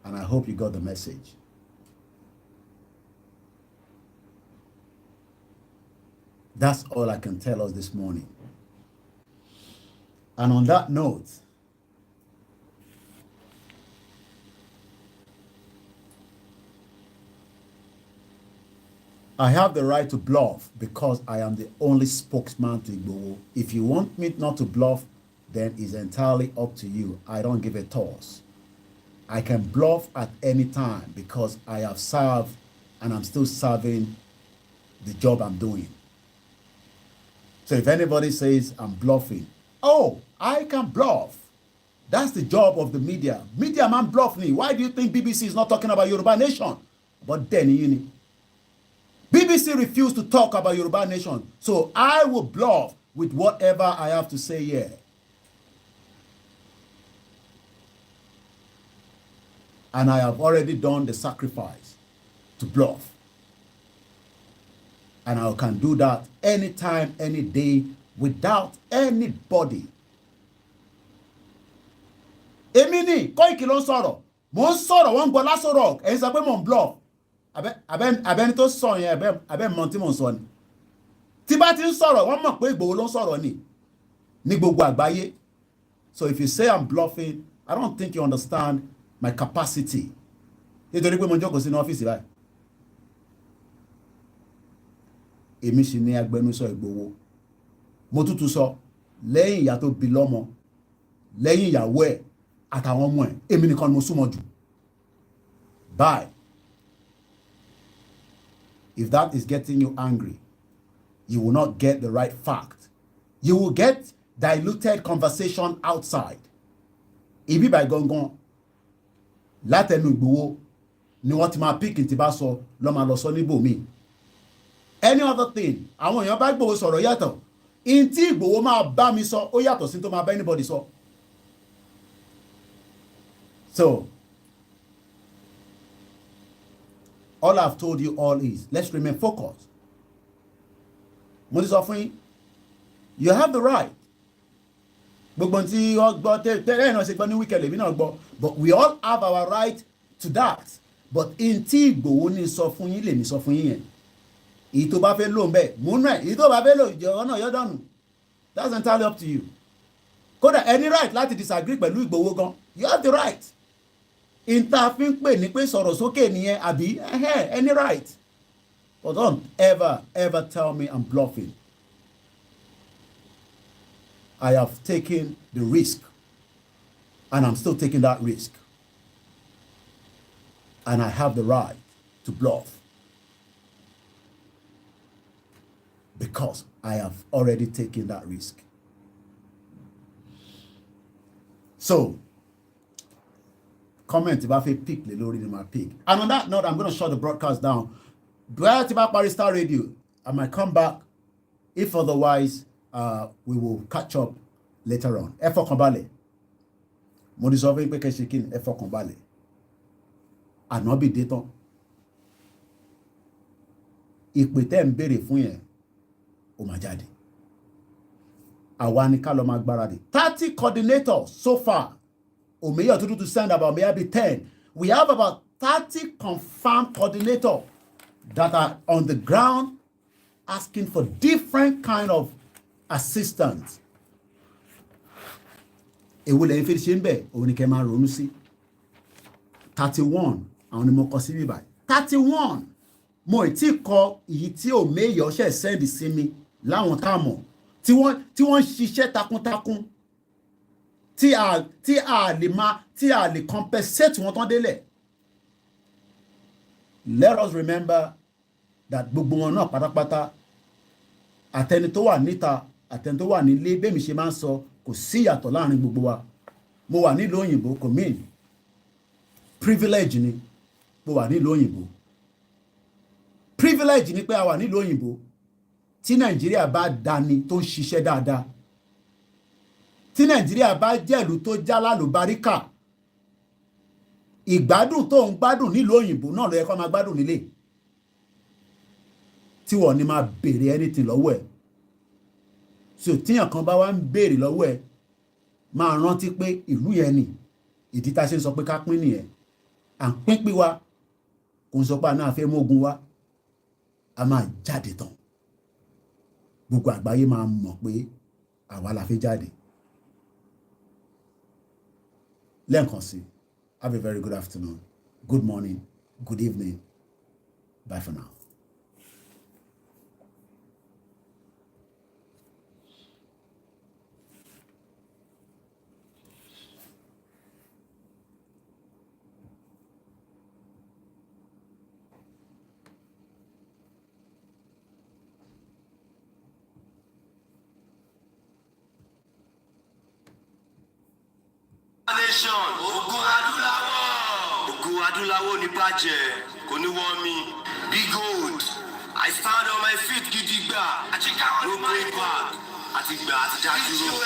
And I hope you got the message. That's all I can tell us this morning. And on that note, I have the right to bluff because I am the only spokesman to Igboho. If you want me not to bluff, then it's entirely up to you. I don't give a toss. I can bluff at any time because I have served and I'm still serving the job I'm doing. So if anybody says I'm bluffing, oh, I can bluff. That's the job of the media. Media man bluff me. Why do you think BBC is not talking about Yoruba Nation? But then, you know, BBC refused to talk about Yoruba Nation. So I will bluff with whatever I have to say here. And I have already done the sacrifice to bluff. And I can do that anytime, any day, without anybody. Èmi ni Koiki ló ń sọ̀rọ̀. Mo ń sọ̀rọ̀, wọ́n ń gbọ́ Lasso Rock. Ẹ̀yin sọ pé mo ń bluff. Abẹ́ni tó sọ yẹn, abẹ́ mọ̀ tí mo ń sọ ni. Tí bá ti ń sọ̀rọ̀, wọ́n mọ̀ pé Ìgbòho ló ń sọ̀rọ̀ ni. Ní gbogbo àgbáyé. So if you say I'm bluffing, I don't think you understand my capacity. Nítorí pé mo jókòó sínú ọ́fíìsì báyìí. Èmi sì ni agbẹnusọ Ìgbòho. Mo tútù sọ lẹ́yìn ìyá tó bí lọ́mọ, lẹ́yìn ìyàwó ẹ̀ àtàwọn ọmọ ẹ̀, èmi nìkan ni mo súnmọ́ jù. Bye. If that is getting you angry, you will not get the right fact. You will get diluted conversation outside. Ibi by gangan látẹnu Ìgbòho ni wọ́n ti máa pick tí bá sọ lọ́ máa lọ sọ níbòmíì. Any other thing, àwọn èèyàn bá Ìgbòho sọ̀rọ̀ yàtọ̀. In tí Ìgbòho máa bá mi sọ, ó yàtọ̀ sí tó máa bá anybody sọ. So, all I've told you all is, let's remain focused. Mo ti sọ fún yín, you have the right. Gbogbo tí ó gbọ́ tẹ́lẹ̀ náà ṣe gbọ́ ní weekend èmi náà gbọ́, but we all have our right to that. But in tí Ìgbòho ní sọ fún yín lèmi sọ fún yín yẹn. Èyí tó bá fẹ́ lò ń bẹ̀, múnú ẹ̀, èyí tó bá fẹ́ lò ìjọba náà yọ dànù. That's entirely up to you. Kódà any right láti disagree pẹ̀lú Ìgbòho gan, you have the right. Interfin pè ní pé sọ̀rọ̀ sókè nìyẹn àbí any right. But don't ever tell me I'm bluffing. I have taken the risk and I'm still taking that risk. And I have the right to bluff. Because I have already taken that risk. So, comment if I feel pick the lórí ni my pick. And on that note, I'm going to shut the broadcast down. bóyá tí bá parí Star Radio, I might come back. If otherwise, we will catch up later on. Ẹ fọkàn balẹ̀. Mo ní sọ fún yín pé kẹ́ ṣe kí ni, ẹ fọkàn balẹ̀. Ànábì dé tán. Ìpè tẹ́ ń béèrè fún yẹn, ó máa jáde. Àwa ni ká lọ máa gbáradì. 30 coordinators so far. Omeya to send about maybe 10. We have about 30 confirmed coordinators that are on the ground asking for different kind of assistance. Èwo lẹ́yìn fi ṣe ń bẹ̀, òun ni kẹ́ máa ronú sí. 31 àwọn ni mo kọ sí bíbá. 31 mo ì tí kọ èyí tí Omeya ṣe send sí mi láwọn tá a mọ̀ tí wọ́n ń ṣiṣẹ́ takuntakun tí a lè compensate wọn tán délẹ̀. Let us remember that gbogbo wọn náà pátápátá àtẹni tó wà níta àtẹni tó wà nílé bẹ́ẹ̀ mi ṣe máa ń sọ kò sí ìyàtọ̀ láàrin gbogbo wa. Mo wà nílùú òyìnbó kò mean privilege ni mo wà nílùú òyìnbó. Privilege ni pé a wà nílùú òyìnbó tí Nàìjíríà bá dání tó ń ṣiṣẹ́ dáadáa. Tí Nàìjíríà bá jẹ́lú tó já lálùbáríkà, ìgbádùn tó ń gbádùn nílùú òyìnbó náà ló yẹ kó máa gbádùn nílé. Tí wọ́n ní máa béèrè anything lọ́wọ́ ẹ̀. So tíyàn kan bá wá ń béèrè lọ́wọ́ ẹ̀, máa rántí pé ìlú yẹn ni ìdí tá a ṣe ń sọ pé ká pín nìyẹn. À ń pín wa kò ń sọ pé àná àfẹ́ mógun wa, a máa jáde tán. Gbogbo àgbáyé máa mọ̀ pé àwa la fẹ́ jáde. Lẹ́ǹkan sí, have a very good afternoon, good morning, good evening. Bye for now.
Nation, Ògo Adúláwọ̀. Ògo Adúláwọ̀ ní bàjẹ́, kò ní wọ́n mi. Be gold. I stand on my feet gidigba. No going back. Àti gbà àti jádúró.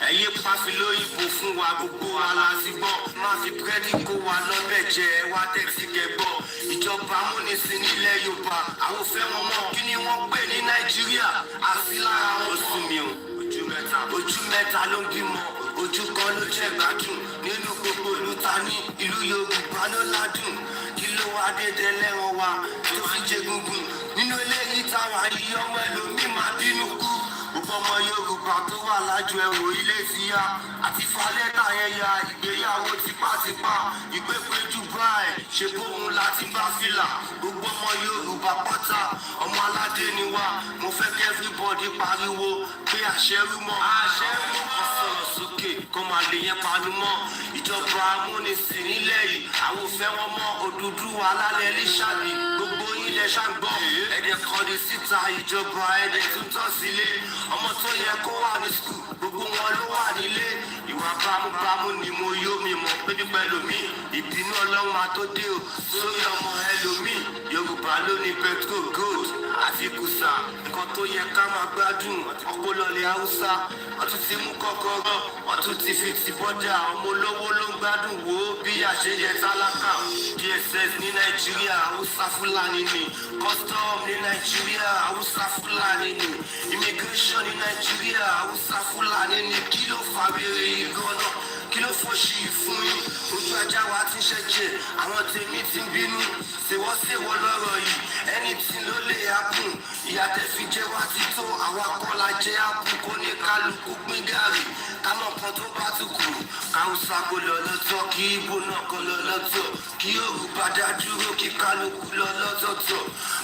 Ẹyẹ pàfilóyìnbó fún wa gbogbo aláṣìbọ̀. Má fi búrẹ́dì kó wa lọ́bẹ̀ jẹ wá tẹ́tí kẹgbọ́. Ìjọba amúnisìn nílẹ̀ Yorùbá. Àwọn òfẹ́ wọn mọ̀ kí ni wọ́n pè ní Nàìjíríà. Àti lára wọn sùn mí o. Ojú mẹ́ta ló ń bímọ. Ojú kan ló jẹ́ gbádùn nínú gbogbo ìlú ta ní ìlú Yorùbá ló ládùn. Kí ló wá dédé lẹ́wọ̀n wa tó fi jẹ gungun nínú eléyìí táwa yìí ọmọ ẹlòmíì máa bínú kú. Gbogbo ọmọ Yorùbá tó wà lájọ ẹ̀rọ ilé ìfìyà àti falẹ́tà ẹ̀yà ìgbéyàwó tipátipá ìgbépé Dubai ṣe bóun láti bá fìlà. Gbogbo ọmọ Yorùbá pátá ọmọ aládé ni wá. Mo fẹ́ kí everybody pariwo pé àṣẹrúmọ́ sọ̀rọ̀ sókè kó máa lè yẹn panu mọ́. Ìjọba amúnisìn nílẹ̀ yìí àwọn òfẹ́ wọn mọ́ Odùduwà alálẹ̀ líṣàbí gbogbo ilẹ̀ ṣàgbọ́. Ẹ̀dẹ̀ kọ́ni síta ìjọba ẹ̀dẹ̀ tuntun sílé. Ọmọ tó yẹ kó wà ní skul gbogbo wọn ló wà nílé. Ìwà bámúbámú ni mo yó mi mọ̀ pé pípẹ́ lómi. Ìbínú Ọlọ́run máa tó dé o sórí ọmọ ẹlòmíì. Yorùbá ló ní petrol gold àti kùsà. Nǹkan tó yẹ ká máa gbádùn ọpọlọlẹ̀ Haúsá. Wọ́n tún ti mú kọ́kọ́rọ́, wọ́n tún ti fi ti bọ́jà. Ọmọ olówó ló ń gbádùn wo bí àṣeyẹ tálákà. DSS ní Nàìjíríà, Haúsá Fúlàní ni. Custom ní Nàìjíríà, Haúsá Fúlàní ni. Immigration ní Nàìjíríà, Haúsá Fúlàní ni. Kí ló fà wèrè yìí gan-an? Kí ló fòṣì fún yín? Ojú ajá wa ti ṣẹ̀jẹ̀, àwọn tèmi ti ń bínú. Ṣèwọ́ lọ́rọ̀ yìí, ẹni tí ló lè hápùn. Ìyá tẹ́ fi jẹ wá ti tó, àwa kọ́ la jẹ́ hápùn. Kó ní kálukú pín gàrí, kámọ̀ kan tó bá tún kù. Káwùsá kó lọ lọ́tọ̀, kí Ìgbò náà kó lọ lọ́tọ̀. Kí Yorùbá dá dúró, kí kálukú lọ lọ́tọ̀ọ̀tọ̀.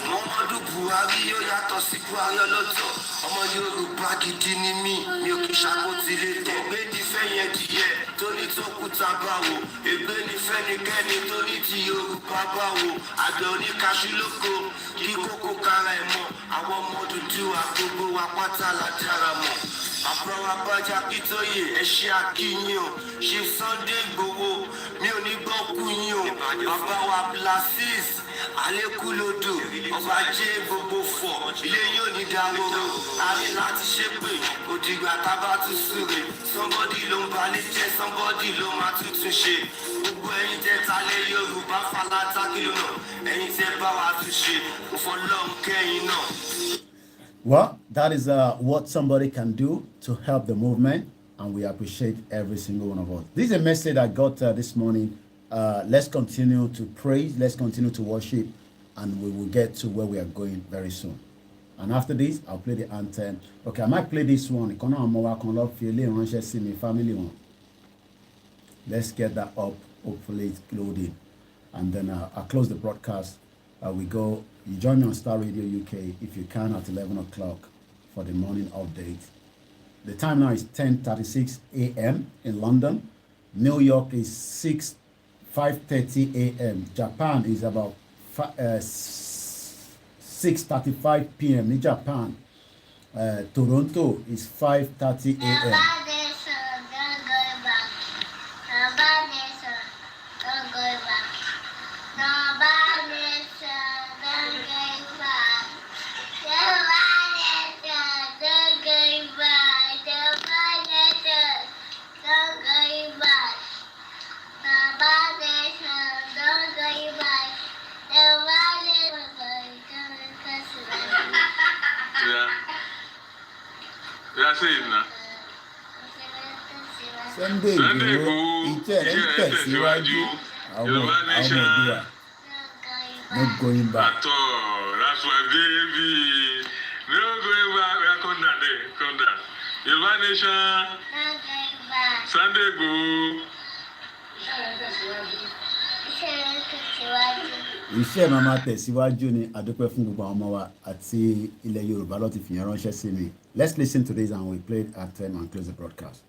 Muhammadu Buhari yóò yàtọ̀ sí Buhari ọlọ́tọ̀. Ọmọ Yorùbá gidi ni mí, mi ò kì í ṣàkótilé tẹ̀. Ègbé ní fẹ́yẹn dìyẹ, tó ní tó kúta báwo. Ègbé ní fẹ́nikẹ́ni tó ní ti Yorùbá báwo. Àgbẹ̀ oníkaṣú lóko, kí kókó kára ẹ̀ mọ́. Àwọn ọmọ Odùduwà gbogbo wa pátá la dára mọ̀. Àbúrò abájá Akíntóyè ẹ ṣe akíyìn o. Ṣé Sunday Igboho mi ò ní gbọ́ kú yín o. Bàbá wa Blasis Alekulodo, ọba jẹ́ gbogbo fọ̀, ilé yóò ní dáwọ́rọ́. Àrí láti ṣépè, òdìgbà tábà tún súre. Somebody ló ń balẹ̀ jẹ́, somebody ló máa tuntun ṣe. Gbogbo ẹ̀yin tẹ́ talẹ̀ Yorùbá falata kìlọ̀ náà. Ẹ̀yin tẹ́ bá wa tún ṣe, kò fọlọ́run kẹ́yìn náà.
Well, that is what somebody can do to help the movement, and we appreciate every single one of us. This is a message I got this morning. Let's continue to praise, let's continue to worship, and we will get to where we are going very soon. And after this, I'll play the anthem. Okay, I might play this one. Family one. Let's get that up. Hopefully it's loaded. And then I'll close the broadcast. We go. You join me on Star Radio UK if you can at 11 o'clock for the morning update. The time now is 10:36 a.m. in London. New York is 5:30 a.m. Japan is about 6:35 p.m. in Japan. Toronto is 5:30 a.m. Sunday Igboho ìjẹ́rẹ́ ń tẹ̀síwájú àwọn Oòduà no going back.
That's my baby. No going back. Come down there. Come down. Yorùbá nation. Sunday Igboho.
Iṣẹ́ máa máa tẹ̀síwájú ni àdúpẹ́ fún gbogbo àwọn ọmọ wa àti ilẹ̀ Yorùbá ló ti fìyàn ránṣẹ́ sí mi. Let's listen to this and we play it at 10 and close the broadcast.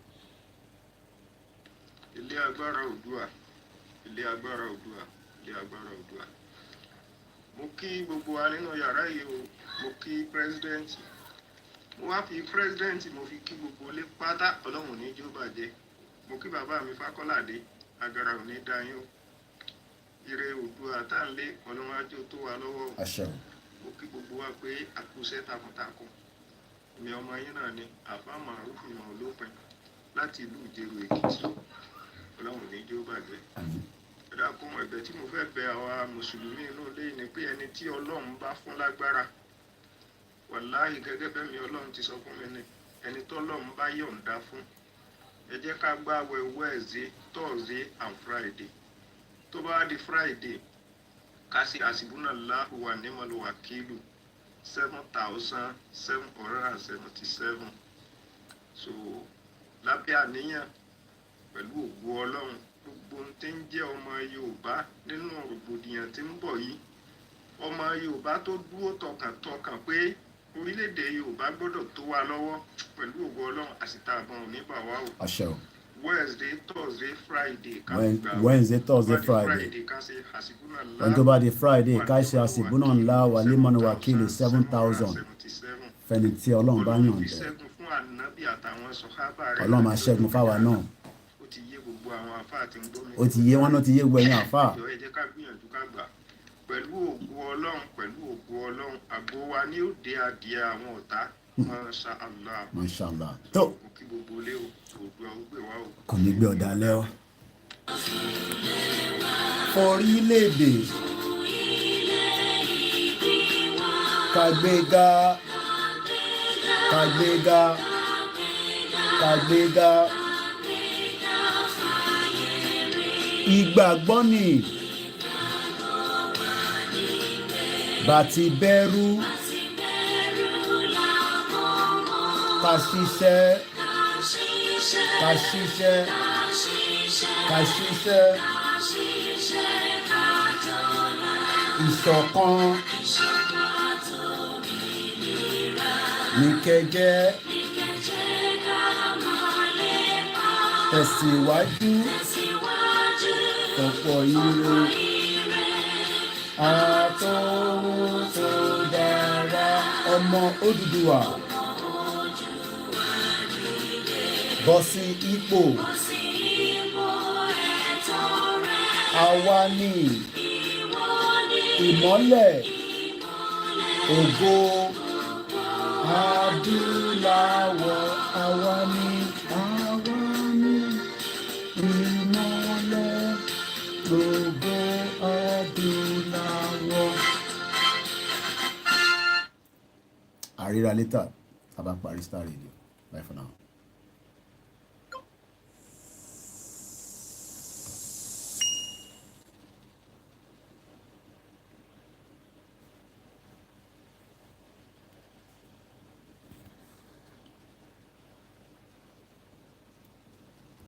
Ilé agbára Oòduà, ilé agbára Oòduà, ilé agbára Oòduà. Mo kí gbogbo wa nínú yàrá yìí o, mo kí pírẹsidẹ́ǹtì. Mo wá fi pírẹsidẹ́ǹtì mo fi kí gbogbo ilé pátá Ọlọ́run ní jó bàjẹ́. Mo kí bàbá mi Fákọ́ládé, agara ò ní dá yín o. Ire Oòduà tá ń lé Ọlọ́run ajó tó wà lọ́wọ́.
Àṣẹ.
Mo kí gbogbo wa pé àkúṣẹ́ takuntakun. Mi ọmọ yín náà ni àfáàmà rúfìmọ̀ olópin láti ìlú Ìjẹ̀rò Èkìtì. Ọlọ́run ní jó bàjẹ́. Ẹ̀dá kún ẹ̀bẹ̀ tí mo fẹ́ bẹ àwa mùsùlùmí inú ilé ni pé ẹni tí Ọlọ́run bá fún lágbára wàláhì gẹ́gẹ́ bẹ́ẹ̀ mi Ọlọ́run ti sọ fún mi ni ẹni tọ́lọ́run bá yọ̀ǹda fún ẹ jẹ́ ká gbààwẹ̀ Wednesday, Thursday and Friday. Tó bá di Friday ká sí hasbunallahu wa ni'mal wakilu 7,777. So lábẹ́ àníyàn pẹ̀lú ògo Ọlọ́run gbogbo ohun tí ń jẹ́ ọmọ Yorùbá nínú rògbòdìyàn tí ń bọ̀ yìí ọmọ Yorùbá tó dúró tọkàntọkàn pé orílẹ̀-èdè Yorùbá gbọ́dọ̀ tó wa lọ́wọ́ pẹ̀lú ògo Ọlọ́run àsìta àbọ̀n òní bà wá o.
Àṣẹ o.
Wednesday, Thursday, Friday.
Wednesday, Thursday, Friday. When tó bá di Friday ká ṣe hasbunallahu wa ni'mal wakil 7,000 fẹ́ni tí Ọlọ́run bá yàn dẹ̀. Ọlọ́run máa ṣẹ́gun fáwa náà. Ó ti yé wọn náà ti yé gbẹ̀yìn àfáà.
Ẹ jẹ́ ká gbìyànjú ká gbà pẹ̀lú ògo Ọlọ́run àgbo wa ní òde adìẹ àwọn ọ̀tá. Masha Allah.
Masha Allah. Tó.
Kí gbogbo lé o, Oòduà ó gbè wá o.
Kò ní gbé ọ̀dà lẹ́ ọ. Orílẹ̀-èdè kàgbéga kàgbéga kàgbéga ìgbàgbọ́ ni bàtí bẹ̀rù ká ṣiṣẹ́ ká ṣiṣẹ́ ká ṣiṣẹ́ ìṣọ̀kan ní kẹjẹ tẹ̀síwájú ọ̀pọ̀ ire àtọ̀hún tó dára ọmọ Odùduwà bọ́ sí ipò àwa ni ìmọ́lẹ̀ ògo adúláwọ̀ àwa ni ìmọ́lẹ̀ ògo adúláwọ̀. àríra létà tá a bá parí Star Radio. Bye for now.